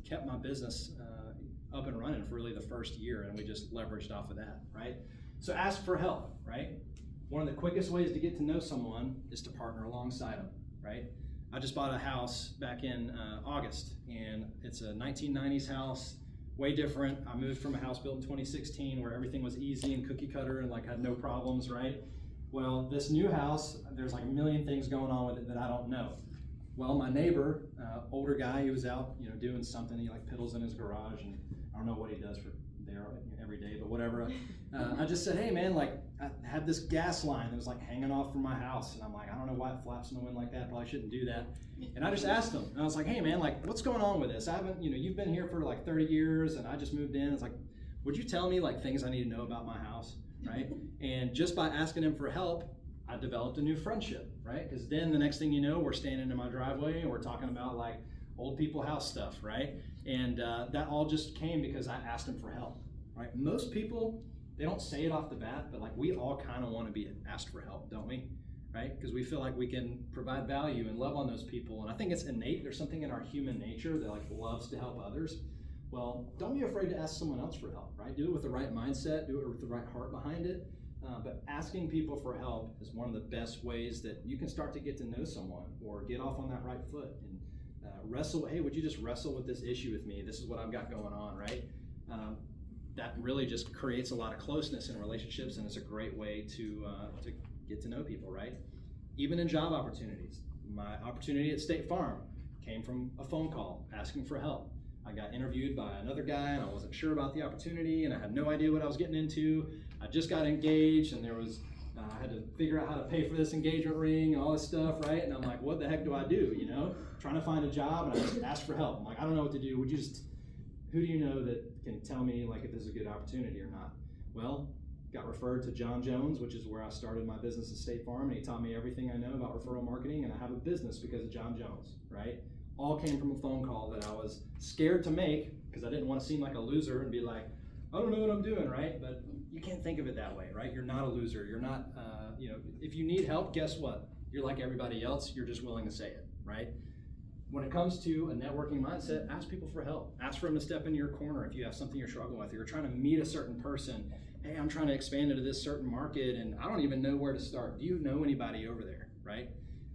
kept my business up and running for really the first year, and we just leveraged off of that, right? So ask for help, right? One of the quickest ways to get to know someone is to partner alongside them, right? I just bought a house back in August, and it's a 1990s house, way different. I moved from a house built in 2016 where everything was easy and cookie cutter and like had no problems, right? Well, this new house, there's like a million things going on with it that I don't know. Well, my neighbor, older guy, he was out, doing something. He like piddles in his garage, and I don't know what he does for there every day, but whatever. I just said, hey man, like I had this gas line that was like hanging off from my house, and I'm like, I don't know why it flaps in the wind like that. Probably shouldn't do that. And I just asked him, and I was like, hey man, like what's going on with this? I haven't, you've been here for like 30 years, and I just moved in. It's like, would you tell me like things I need to know about my house, right? And just by asking him for help, I developed a new friendship, right? Because then the next thing you know, we're standing in my driveway and we're talking about like old people house stuff, right? And that all just came because I asked him for help, right? Most people, they don't say it off the bat, but like we all kind of want to be asked for help, don't we? Right? Because we feel like we can provide value and love on those people. And I think it's innate. There's something in our human nature that like loves to help others. Well, don't be afraid to ask someone else for help, right? Do it with the right mindset, do it with the right heart behind it. But asking people for help is one of the best ways that you can start to get to know someone or get off on that right foot and wrestle. Hey, would you just wrestle with this issue with me? This is what I've got going on, right? That really just creates a lot of closeness in relationships, and it's a great way to get to know people, right? Even in job opportunities. My opportunity at State Farm came from a phone call asking for help. I got interviewed by another guy, and I wasn't sure about the opportunity, and I had no idea what I was getting into. I just got engaged, and there was I had to figure out how to pay for this engagement ring and all this stuff, right? And I'm like, what the heck do I do? Trying to find a job, and I just asked for help. I'm like, I don't know what to do. Who do you know that can tell me like if this is a good opportunity or not? Well, got referred to John Jones, which is where I started my business at State Farm, and he taught me everything I know about referral marketing, and I have a business because of John Jones, right? All came from a phone call that I was scared to make because I didn't want to seem like a loser and be like, I don't know what I'm doing, right? But you can't think of it that way, right? You're not a loser. You're not, if you need help, guess what? You're like everybody else. You're just willing to say it, right? When it comes to a networking mindset, ask people for help. Ask for them to step into your corner if you have something you're struggling with. Or you're trying to meet a certain person. Hey, I'm trying to expand into this certain market, and I don't even know where to start. Do you know anybody over there, right?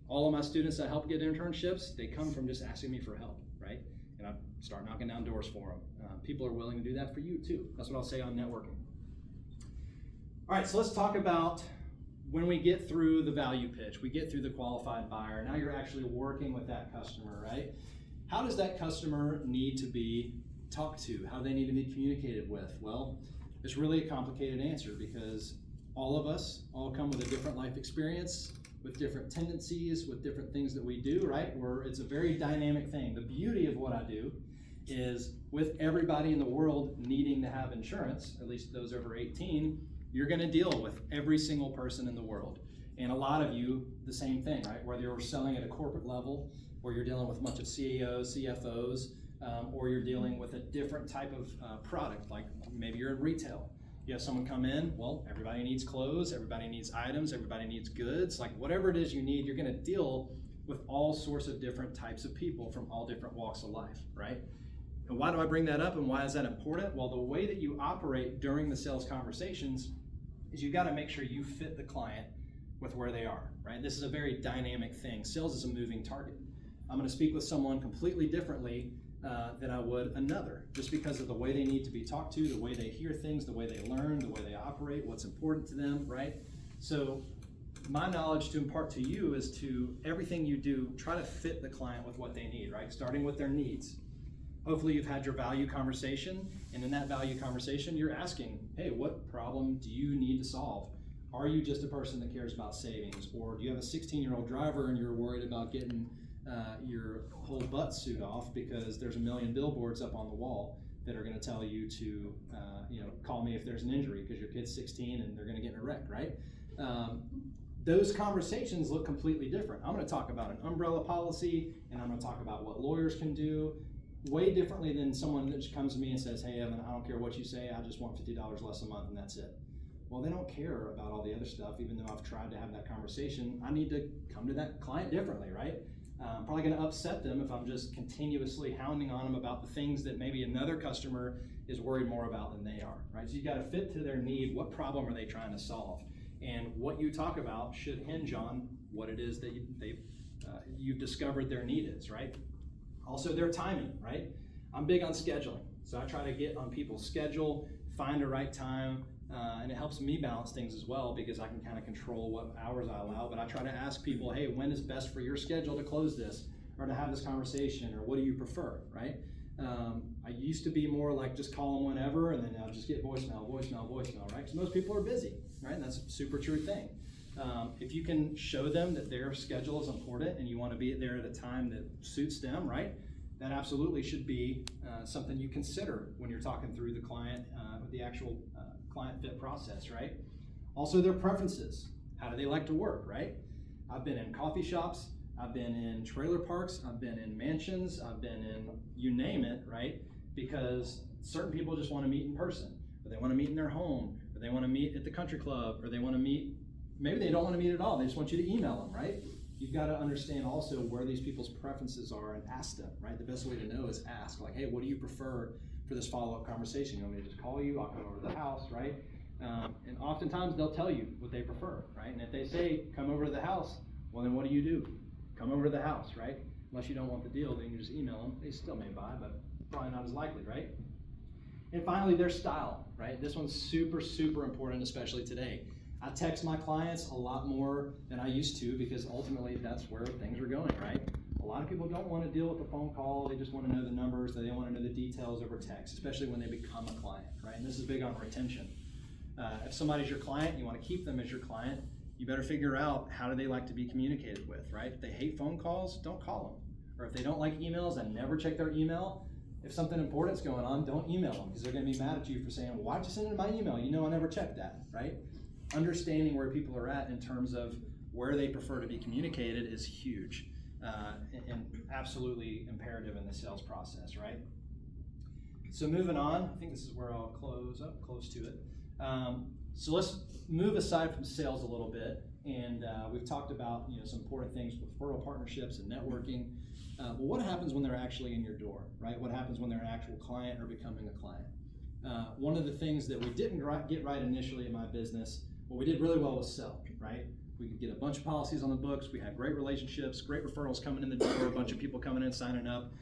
All of my students that help get internships, they come from just asking me for help, right? And I start knocking down doors for them. People are willing to do that for you too. That's what I'll say on networking. All right, so let's talk about when we get through the value pitch, we get through the qualified buyer, now you're actually working with that customer, right? How does that customer need to be talked to? How do they need to be communicated with? Well, it's really a complicated answer because all of us all come with a different life experience, with different tendencies, with different things that we do, right? It's a very dynamic thing. The beauty of what I do is with everybody in the world needing to have insurance, at least those over 18, you're gonna deal with every single person in the world. And a lot of you, the same thing, right? Whether you're selling at a corporate level, or you're dealing with a bunch of CEOs, CFOs, or you're dealing with a different type of product, like maybe you're in retail. You have someone come in, well, everybody needs clothes, everybody needs items, everybody needs goods, like whatever it is you need, you're gonna deal with all sorts of different types of people from all different walks of life, right? And why do I bring that up and why is that important? Well, the way that you operate during the sales conversations is you gotta make sure you fit the client with where they are, right? This is a very dynamic thing. Sales is a moving target. I'm gonna speak with someone completely differently than I would another, just because of the way they need to be talked to, the way they hear things, the way they learn, the way they operate, what's important to them, right? So my knowledge to impart to you is to everything you do, try to fit the client with what they need, right? Starting with their needs. Hopefully you've had your value conversation, and in that value conversation, you're asking, hey, what problem do you need to solve? Are you just a person that cares about savings? Or do you have a 16-year-old driver and you're worried about getting your whole butt suit off because there's a million billboards up on the wall that are gonna tell you to call me if there's an injury because your kid's 16 and they're gonna get in a wreck, right? Those conversations look completely different. I'm gonna talk about an umbrella policy, and I'm gonna talk about what lawyers can do way differently than someone that just comes to me and says, hey, Evan, I don't care what you say, I just want $50 less a month and that's it. Well, they don't care about all the other stuff, even though I've tried to have that conversation. I need to come to that client differently, right? I'm probably gonna upset them if I'm just continuously hounding on them about the things that maybe another customer is worried more about than they are, right? So you gotta fit to their need. What problem are they trying to solve? And what you talk about should hinge on what it is that you've discovered their need is, right? Also their timing, right? I'm big on scheduling. So I try to get on people's schedule, find the right time, and it helps me balance things as well because I can kind of control what hours I allow, but I try to ask people, hey, when is best for your schedule to close this? or to have this conversation, or what do you prefer, right? I used to be more like just call them whenever, and then I'll just get voicemail, right? Because most people are busy, right? And that's a super true thing. If you can show them that their schedule is important and you want to be there at a time that suits them, right? That absolutely should be something you consider when you're talking through the client, the actual client fit process, right? Also their preferences. How do they like to work, right? I've been in coffee shops, I've been in trailer parks, I've been in mansions, I've been in you name it, right? Because certain people just want to meet in person, or they want to meet in their home, or they want to meet at the country club, or they want to meet, maybe they don't want to meet at all, they just want you to email them, right? You've got to understand also where these people's preferences are and ask them, right? The best way to know is ask, like, hey, what do you prefer for this follow-up conversation? You want me to just call you? I'll come over to the house, right? And oftentimes they'll tell you what they prefer, right? And if they say, come over to the house, well then what do? Come over to the house, right? Unless you don't want the deal, then you just email them. They still may buy, but probably not as likely, right? And finally, their style, right? This one's super, super important, especially today. I text my clients a lot more than I used to because ultimately that's where things are going, right? A lot of people don't want to deal with the phone call. They just want to know the numbers. They want to know the details over text, especially when they become a client, right? And this is big on retention. If somebody's your client, you want to keep them as your client, you better figure out how do they like to be communicated with, right? If they hate phone calls, don't call them. Or if they don't like emails and never check their email, if something important's going on, don't email them because they're going to be mad at you for saying, well, why'd you send it in my email? You know I never checked that, right? Understanding where people are at in terms of where they prefer to be communicated is huge and absolutely imperative in the sales process, right? So moving on, I think this is where I'll close to it. So let's move aside from sales a little bit, and we've talked about some important things, referral partnerships and networking. But what happens when they're actually in your door, right? What happens when they're an actual client or becoming a client? One of the things that we didn't get right initially in my business, what we did really well was sell, right? We could get a bunch of policies on the books, we had great relationships, great referrals coming in the door, a bunch of people coming in signing up.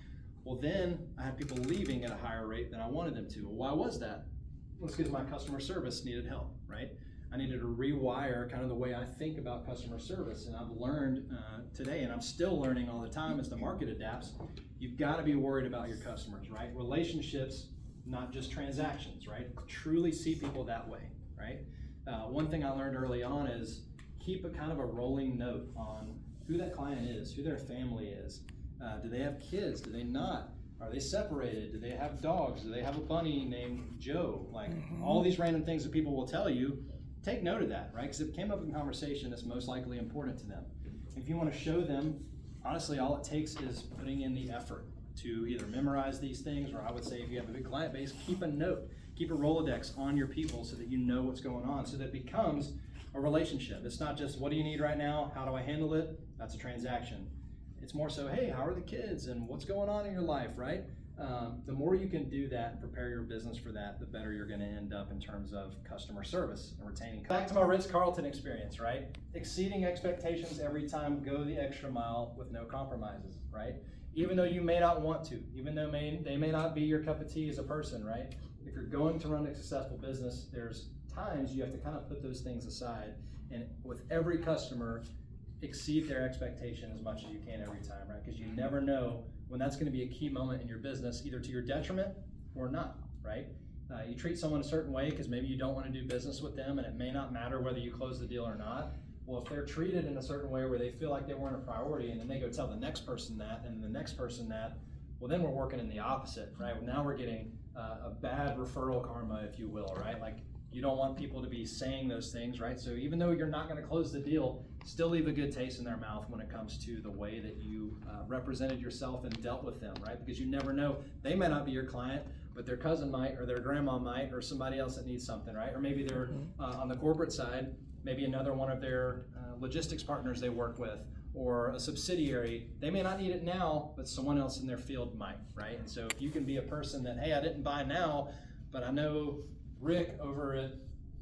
Well then, I had people leaving at a higher rate than I wanted them to. Well, why was that? Well, it's because my customer service needed help, right? I needed to rewire kind of the way I think about customer service, and I've learned today, and I'm still learning all the time as the market adapts, you've got to be worried about your customers, right? Relationships, not just transactions, right? Truly see people that way, right? One thing I learned early on is keep a kind of a rolling note on who that client is, who their family is. Do they have kids? Do they not? Are they separated? Do they have dogs? Do they have a bunny named Joe? Like all these random things that people will tell you, take note of that, right? Because if it came up in conversation, it's most likely important to them. If you want to show them, honestly, all it takes is putting in the effort to either memorize these things, or I would say if you have a big client base, keep a note, keep a Rolodex on your people so that you know what's going on, so that it becomes a relationship. It's not just, what do you need right now? How do I handle it? That's a transaction. It's more so, hey, how are the kids and what's going on in your life, right? The more you can do that and prepare your business for that, the better you're going to end up in terms of customer service and retaining. Back to my Ritz-Carlton experience, right? Exceeding expectations every time, go the extra mile with no compromises, right? Even though you may not want to, even though they may not be your cup of tea as a person, right? If you're going to run a successful business, there's times you have to kind of put those things aside, and with every customer, exceed their expectation as much as you can every time, right? Because you never know when that's going to be a key moment in your business, either to your detriment or not, right? You treat someone a certain way because maybe you don't want to do business with them, and it may not matter whether you close the deal or not. Well, if they're treated in a certain way where they feel like they weren't a priority, and then they go tell the next person that, and the next person that, well, then we're working in the opposite, right? Now we're getting a bad referral karma, if you will, right? Like, you don't want people to be saying those things, right? So even though you're not going to close the deal, still leave a good taste in their mouth when it comes to the way that you represented yourself and dealt with them, right? Because you never know, they may not be your client, but their cousin might, or their grandma might, or somebody else that needs something, right? Or maybe they're on the corporate side, maybe another one of their logistics partners they work with, or a subsidiary, they may not need it now, but someone else in their field might, right? And so if you can be a person that, hey, I didn't buy now, but I know Rick over at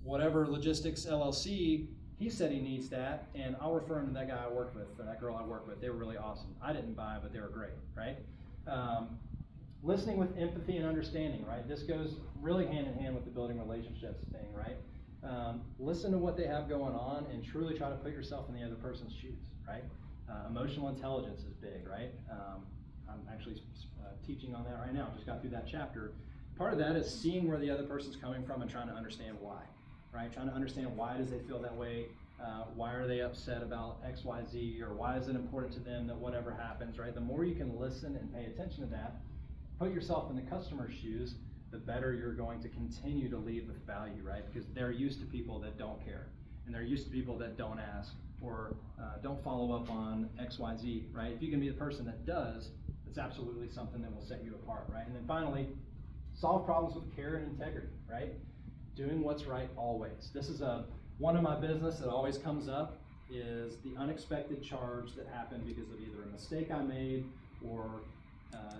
whatever logistics LLC, he said he needs that, and I'll refer him to that guy I worked with, or that girl I worked with. They were really awesome. I didn't buy, but they were great, right? Listening with empathy and understanding, right? This goes really hand in hand with the building relationships thing, right? Listen to what they have going on and truly try to put yourself in the other person's shoes, right? Emotional intelligence is big, right? I'm actually teaching on that right now. Just got through that chapter. Part of that is seeing where the other person's coming from and trying to understand why, right? Trying to understand why does they feel that way, why are they upset about X, Y, Z, or why is it important to them that whatever happens, right? The more you can listen and pay attention to that, put yourself in the customer's shoes, the better you're going to continue to lead with value, right? Because they're used to people that don't care, and they're used to people that don't ask or don't follow up on X, Y, Z, right? If you can be the person that does, it's absolutely something that will set you apart, right? And then finally, solve problems with care and integrity, right? Doing what's right always. This is one of my business that always comes up is the unexpected charge that happened because of either a mistake I made or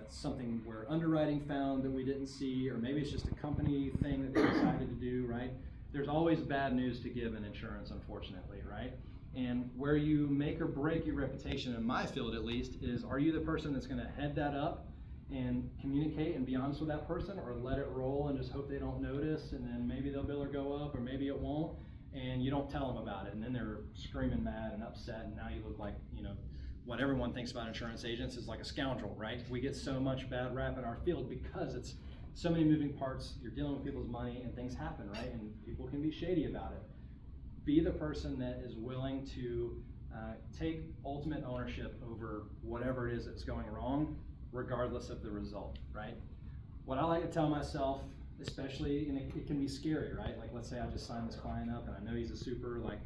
something where underwriting found that we didn't see, or maybe it's just a company thing that they decided to do, right? There's always bad news to give in insurance, unfortunately, right? And where you make or break your reputation, in my field at least, is are you the person that's going to head that up and communicate and be honest with that person, or let it roll and just hope they don't notice, and then maybe their bill will go up, or maybe it won't, and you don't tell them about it, and then they're screaming mad and upset, and now you look like, you know, what everyone thinks about insurance agents is like a scoundrel, right? We get so much bad rap in our field because it's so many moving parts. You're dealing with people's money and things happen, right? And people can be shady about it. Be the person that is willing to take ultimate ownership over whatever it is that's going wrong, regardless of the result, right? What I like to tell myself, especially, and it can be scary, right? Like, let's say I just signed this client up and I know he's a super like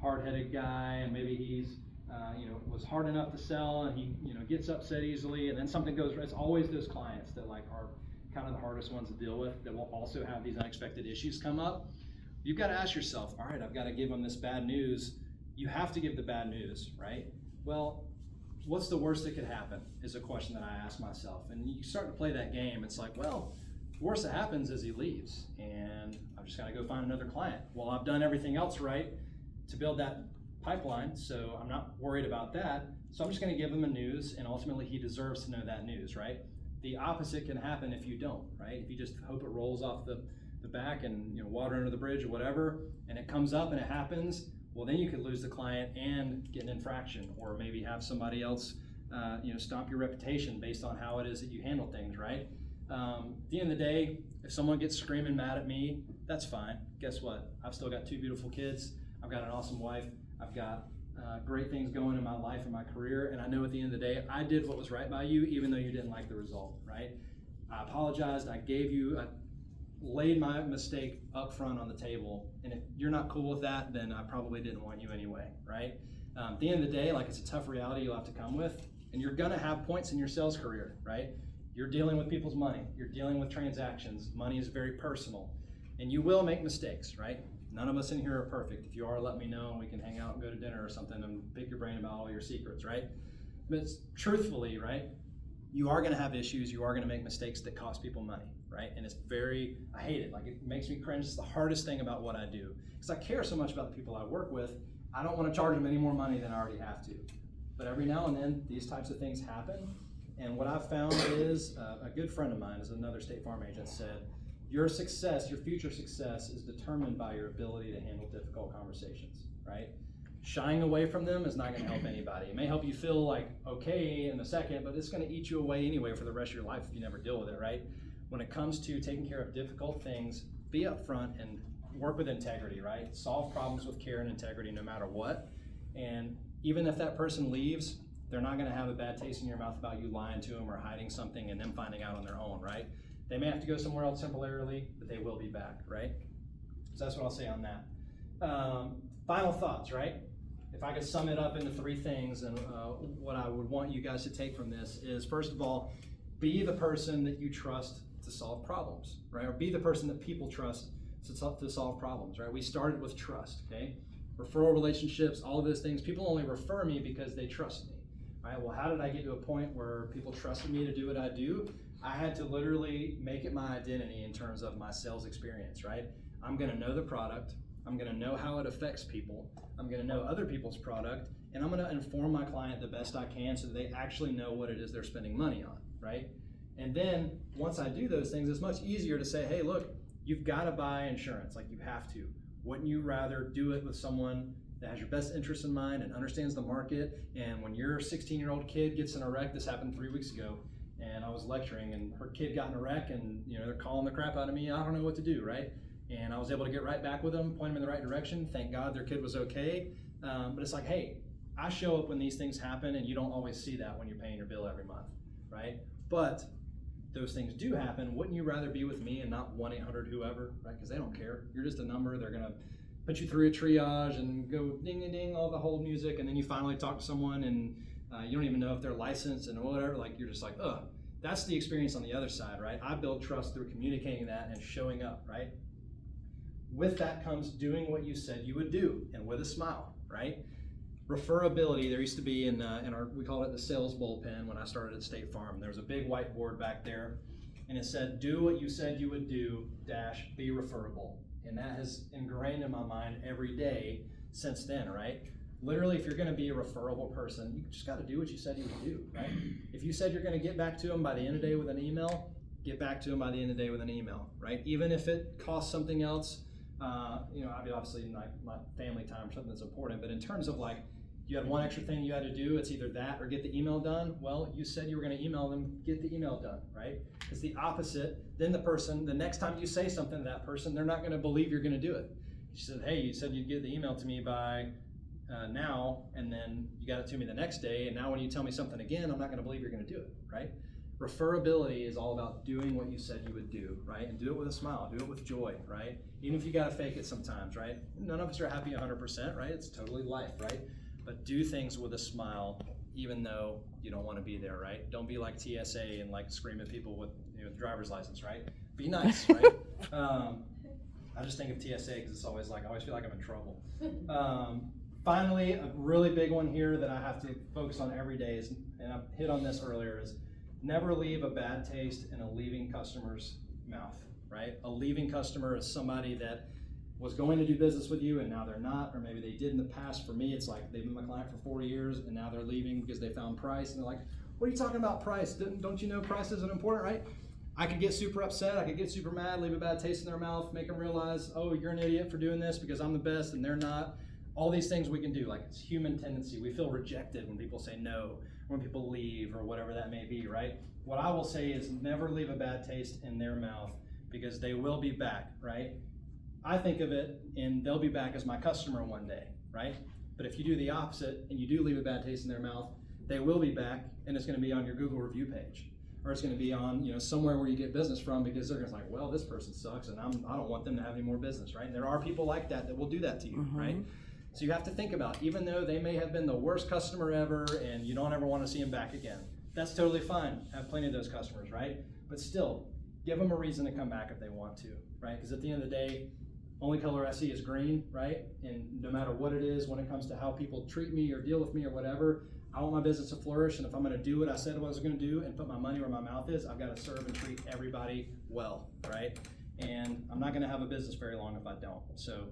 hard-headed guy, and maybe he's was hard enough to sell, and he gets upset easily, and then something goes right. It's always those clients that like are kind of the hardest ones to deal with, that will also have these unexpected issues come up. You've got to ask yourself, all right, I've got to give them this bad news. You have to give the bad news, right? Well, what's the worst that could happen is a question that I ask myself. And you start to play that game. It's like, well, the worst that happens is he leaves, and I've just got to go find another client. Well, I've done everything else right to build that pipeline, so I'm not worried about that. So I'm just going to give him the news, and ultimately he deserves to know that news, right? The opposite can happen if you don't, right? If you just hope it rolls off the back and water under the bridge or whatever, and it comes up and it happens, well, then you could lose the client and get an infraction, or maybe have somebody else stomp your reputation based on how it is that you handle things, right? At the end of the day, if someone gets screaming mad at me, that's fine. Guess what? I've still got 2 beautiful kids. I've got an awesome wife. I've got great things going in my life and my career, and I know at the end of the day, I did what was right by you, even though you didn't like the result, right? I apologized. I laid my mistake up front on the table, and if you're not cool with that, then I probably didn't want you anyway, right? At the end of the day, like, it's a tough reality you'll have to come with, and you're gonna have points in your sales career, right? You're dealing with people's money. You're dealing with transactions. Money is very personal, and you will make mistakes, right? None of us in here are perfect. If you are, let me know, and we can hang out and go to dinner or something and pick your brain about all your secrets, right? But truthfully, right, you are gonna have issues. You are gonna make mistakes that cost people money, right? And it's I hate it. Like, it makes me cringe. It's the hardest thing about what I do, because I care so much about the people I work with. I don't want to charge them any more money than I already have to. But every now and then, these types of things happen. And what I've found is, a good friend of mine is another State Farm agent said, your success, your future success, is determined by your ability to handle difficult conversations, right? Shying away from them is not going to help anybody. It may help you feel like okay in a second, but it's going to eat you away anyway for the rest of your life if you never deal with it, right? When it comes to taking care of difficult things, be upfront and work with integrity, right? Solve problems with care and integrity no matter what. And even if that person leaves, they're not going to have a bad taste in your mouth about you lying to them or hiding something and them finding out on their own, right? They may have to go somewhere else temporarily, but they will be back, right? So that's what I'll say on that. Final thoughts, right? If I could sum it up into 3 things, and what I would want you guys to take from this is, first of all, be the person that you trust to solve problems, right? Or be the person that people trust to solve problems, right? We started with trust, okay? Referral relationships, all of those things. People only refer me because they trust me, right? Well, how did I get to a point where people trusted me to do what I do? I had to literally make it my identity in terms of my sales experience, right? I'm gonna know the product. I'm gonna know how it affects people. I'm gonna know other people's product, and I'm gonna inform my client the best I can so that they actually know what it is they're spending money on, right? And then once I do those things, it's much easier to say, hey, look, you've gotta buy insurance, like you have to. Wouldn't you rather do it with someone that has your best interest in mind and understands the market. And when your 16-year-old kid gets in a wreck, this happened 3 weeks ago, and I was lecturing, and her kid got in a wreck, and they're calling the crap out of me. I don't know what to do, right? And I was able to get right back with them, point them in the right direction. Thank God their kid was okay. But it's like, hey, I show up when these things happen, and you don't always see that when you're paying your bill every month, right? But those things do happen. Wouldn't you rather be with me and not 1-800 whoever, right? Because they don't care. You're just a number. They're gonna put you through a triage and go ding ding ding, all the whole music, and then you finally talk to someone, and you don't even know if they're licensed and whatever. Like, you're just like, ugh. That's the experience on the other side, right? I build trust through communicating that and showing up, right? With that comes doing what you said you would do, and with a smile, right? Referability, there used to be in our, we called it the sales bullpen when I started at State Farm. There was a big whiteboard back there, and it said, do what you said you would do, dash, be referable. And that has ingrained in my mind every day since then, right? Literally, if you're gonna be a referable person, you just gotta do what you said you would do, right? If you said you're gonna get back to them by the end of the day with an email, get back to them by the end of the day with an email, right? Even if it costs something else, obviously not family time or something that's important, but in terms of like, you had one extra thing you had to do, it's either that or get the email done. Well, you said you were gonna email them, get the email done, right? It's the opposite. Then the person, the next time you say something to that person, they're not gonna believe you're gonna do it. You said, hey, you said you'd get the email to me by now, and then you got it to me the next day, and now when you tell me something again, I'm not gonna believe you're gonna do it, right? Referability is all about doing what you said you would do, right? And do it with a smile, do it with joy, right? Even if you gotta fake it sometimes, right? None of us are happy 100%, right? It's totally life, right? But do things with a smile, even though you don't wanna be there, right? Don't be like TSA and like scream at people with driver's license, right? Be nice, right? I just think of TSA because it's always like, I always feel like I'm in trouble. Finally, a really big one here that I have to focus on every day is, and I hit on this earlier, is never leave a bad taste in a leaving customer's mouth, right? A leaving customer is somebody that was going to do business with you and now they're not, or maybe they did in the past. For me, it's like they've been my client for 4 years and now they're leaving because they found price, and they're like, what are you talking about price? Don't you know price isn't important, right? I could get super upset, I could get super mad, leave a bad taste in their mouth, make them realize, oh, you're an idiot for doing this because I'm the best and they're not. All these things we can do, like it's human tendency. We feel rejected when people say no, when people leave or whatever that may be, right? What I will say is never leave a bad taste in their mouth because they will be back, right? I think of it and they'll be back as my customer one day, right? But if you do the opposite and you do leave a bad taste in their mouth, they will be back and it's gonna be on your Google review page. Or it's gonna be on somewhere where you get business from because they're gonna be like, well, this person sucks and I don't want them to have any more business, right? And there are people like that will do that to you, right? So you have to think about, even though they may have been the worst customer ever and you don't ever want to see them back again, that's totally fine. Have plenty of those customers, right? But still, give them a reason to come back if they want to, right? Because at the end of the day, only color I see is green, right? And no matter what it is, when it comes to how people treat me or deal with me or whatever, I want my business to flourish. And if I'm going to do what I said I was going to do and put my money where my mouth is, I've got to serve and treat everybody well, right? And I'm not going to have a business very long if I don't. So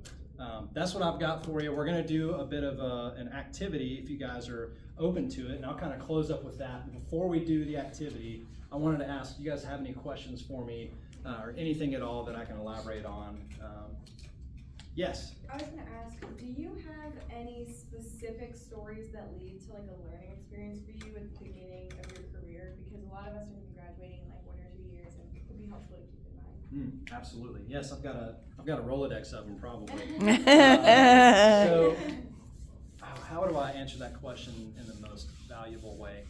that's what I've got for you. We're going to do a bit of an activity if you guys are open to it, and I'll kind of close up with that. But before we do the activity, I wanted to ask, do you guys have any questions for me or anything at all that I can elaborate on? Yes? I was going to ask, do you have any specific stories that lead to like a learning experience for you at the beginning of your career? Because a lot of us are going to be graduating in like 1 or 2 years, and it would be helpful to keep in mind. Absolutely. Yes, I've got a Rolodex of them probably. So how do I answer that question in the most valuable way?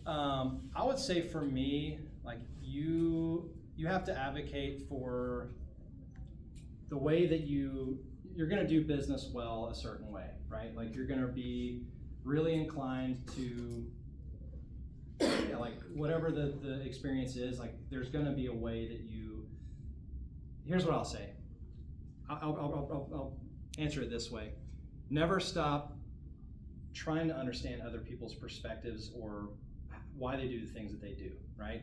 I would say for me, like you have to advocate for the way that you're going to do business well a certain way, right? Like you're going to be really inclined to, like whatever the experience is, like there's going to be a way that here's what I'll say. I'll answer it this way. Never stop trying to understand other people's perspectives or why they do the things that they do, right?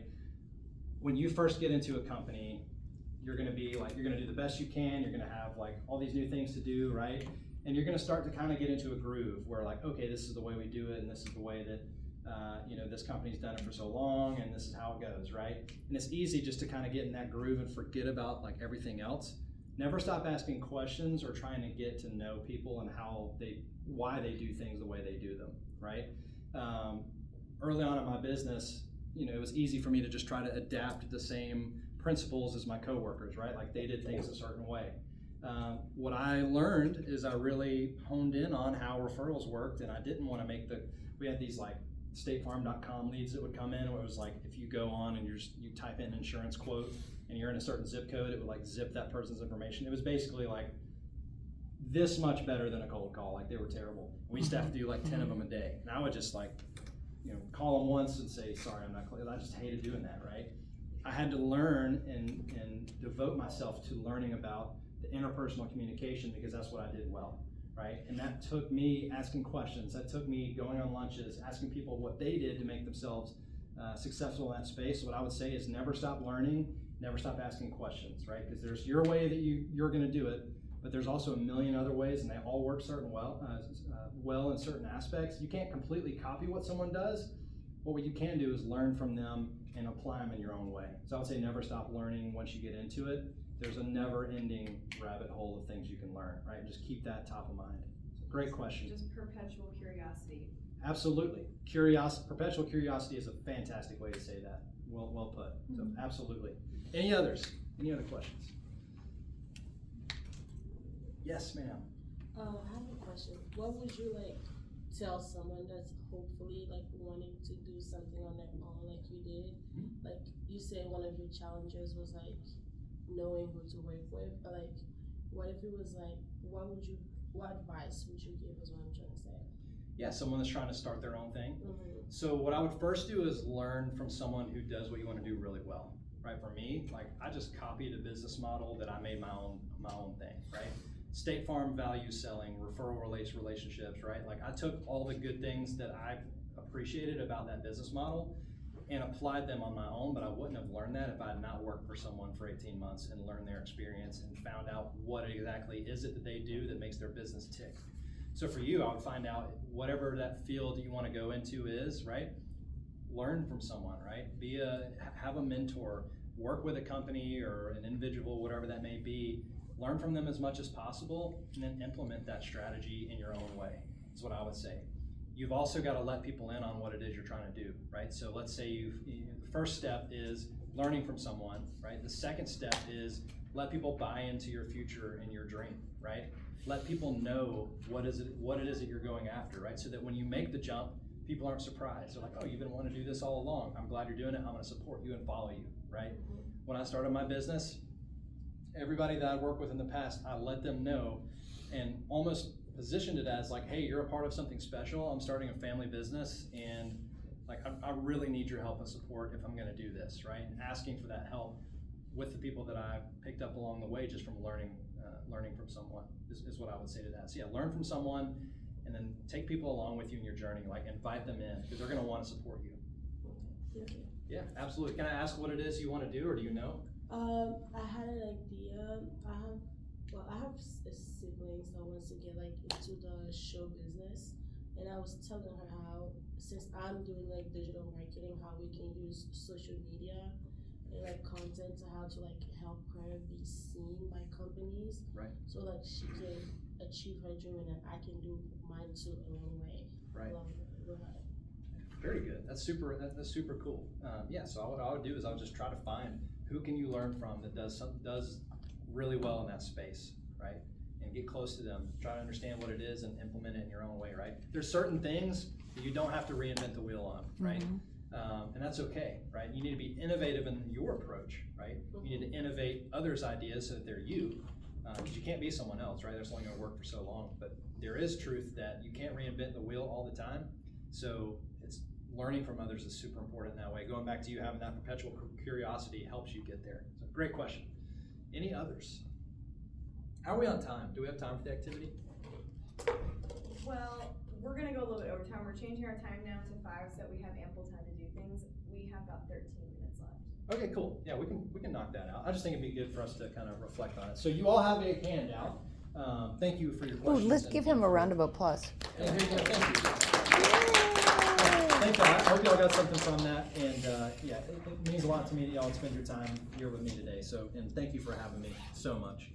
When you first get into a company, you're gonna be like, you're gonna do the best you can, you're gonna have like all these new things to do, right? And you're gonna start to kind of get into a groove where like, okay, this is the way we do it, and this is the way that this company's done it for so long, and this is how it goes, right? And it's easy just to kind of get in that groove and forget about like everything else. never stop asking questions or trying to get to know people and why they do things the way they do them, right? Early on in my business, it was easy for me to just try to adapt the same principles as my coworkers, right? Like they did things a certain way. What I learned is I really honed in on how referrals worked, and I didn't want to we had these like statefarm.com leads that would come in, where it was like, if you go on and you type in insurance quote and you're in a certain zip code, it would like zip that person's information. It was basically like this much better than a cold call. Like they were terrible. We used to have to do like 10 of them a day. And I would just like, call them once and say, sorry, I'm not clear. I just hated doing that, right? I had to learn and devote myself to learning about the interpersonal communication, because that's what I did well, right? And that took me asking questions. That took me going on lunches, asking people what they did to make themselves successful in that space. So what I would say is never stop learning, never stop asking questions, right? Because there's your way that you're going to do it, but there's also a million other ways, and they all work well in certain aspects. You can't completely copy what someone does, but what you can do is learn from them and apply them in your own way. So I would say never stop learning once you get into it. There's a never-ending rabbit hole of things you can learn, right? Just keep that top of mind. Great question. Just perpetual curiosity. Absolutely. Perpetual curiosity is a fantastic way to say that. Well put. So absolutely. Any others? Any other questions? Yes, ma'am. I have a question. What would you tell someone that's hopefully wanting to do something on their own like you did? Like you said, one of your challenges was knowing who to work with, but what if it was what advice would you give is what I'm trying to say? Yeah, someone that's trying to start their own thing. Mm-hmm. So what I would first do is learn from someone who does what you want to do really well, right? For me, I just copied a business model that I made my own thing, right? State Farm value selling, referral relationships, right? I took all the good things that I've appreciated about that business model and applied them on my own, but I wouldn't have learned that if I had not worked for someone for 18 months and learned their experience and found out what exactly is it that they do that makes their business tick. So for you, I would find out whatever that field you want to go into is, right? Learn from someone, right? Have a mentor, work with a company or an individual, whatever that may be. Learn from them as much as possible, and then implement that strategy in your own way, is what I would say. You've also got to let people in on what it is you're trying to do, right? So let's say the first step is learning from someone, right? The second step is let people buy into your future and your dream, right? Let people know what it is that you're going after, right? So that when you make the jump, people aren't surprised. They're like, oh, you've been wanting to do this all along. I'm glad you're doing it. I'm going to support you and follow you, right? When I started my business, everybody that I worked with in the past, I let them know and almost positioned it as hey, you're a part of something special. I'm starting a family business, and I really need your help and support if I'm going to do this, right? And asking for that help with the people that I've picked up along the way just from learning from someone is what I would say to that. So yeah, learn from someone, and then take people along with you in your journey. Invite them in, because they're going to want to support you. Yeah, absolutely. Can I ask what it is you want to do, or do you know? I had an idea. I have siblings that wants to get into the show business, and I was telling her how, since I'm doing digital marketing, how we can use social media and content to how to help her be seen by companies, right? So she can achieve her dream, and then I can do mine too along the way. Right. With her. Very good. That's super cool. Yeah. So what I would do is I would just try to find who can you learn from that does really well in that space, right? And get close to them. Try to understand what it is and implement it in your own way, right? There's certain things that you don't have to reinvent the wheel on, right? And that's okay, right? You need to be innovative in your approach, right? You need to innovate others' ideas so that they're you, because you can't be someone else, right? That's only going to work for so long. But there is truth that you can't reinvent the wheel all the time. So it's learning from others is super important in that way. Going back to you having that perpetual curiosity helps you get there. So great question. Any others? How are we on time? Do we have time for the activity? Well, we're gonna go a little bit over time. We're changing our time now to 5 so that we have ample time to do things. We have about 13 minutes left. Okay, cool. Yeah, we can knock that out. I just think it'd be good for us to kind of reflect on it. So you all have a handout. Thank you for your Oh, questions. let's give him a round of applause. Yeah, here you go. Thank you. Thank you. I hope y'all got something from that. And yeah, it means a lot to me that y'all would spend your time here with me today. So, and thank you for having me so much.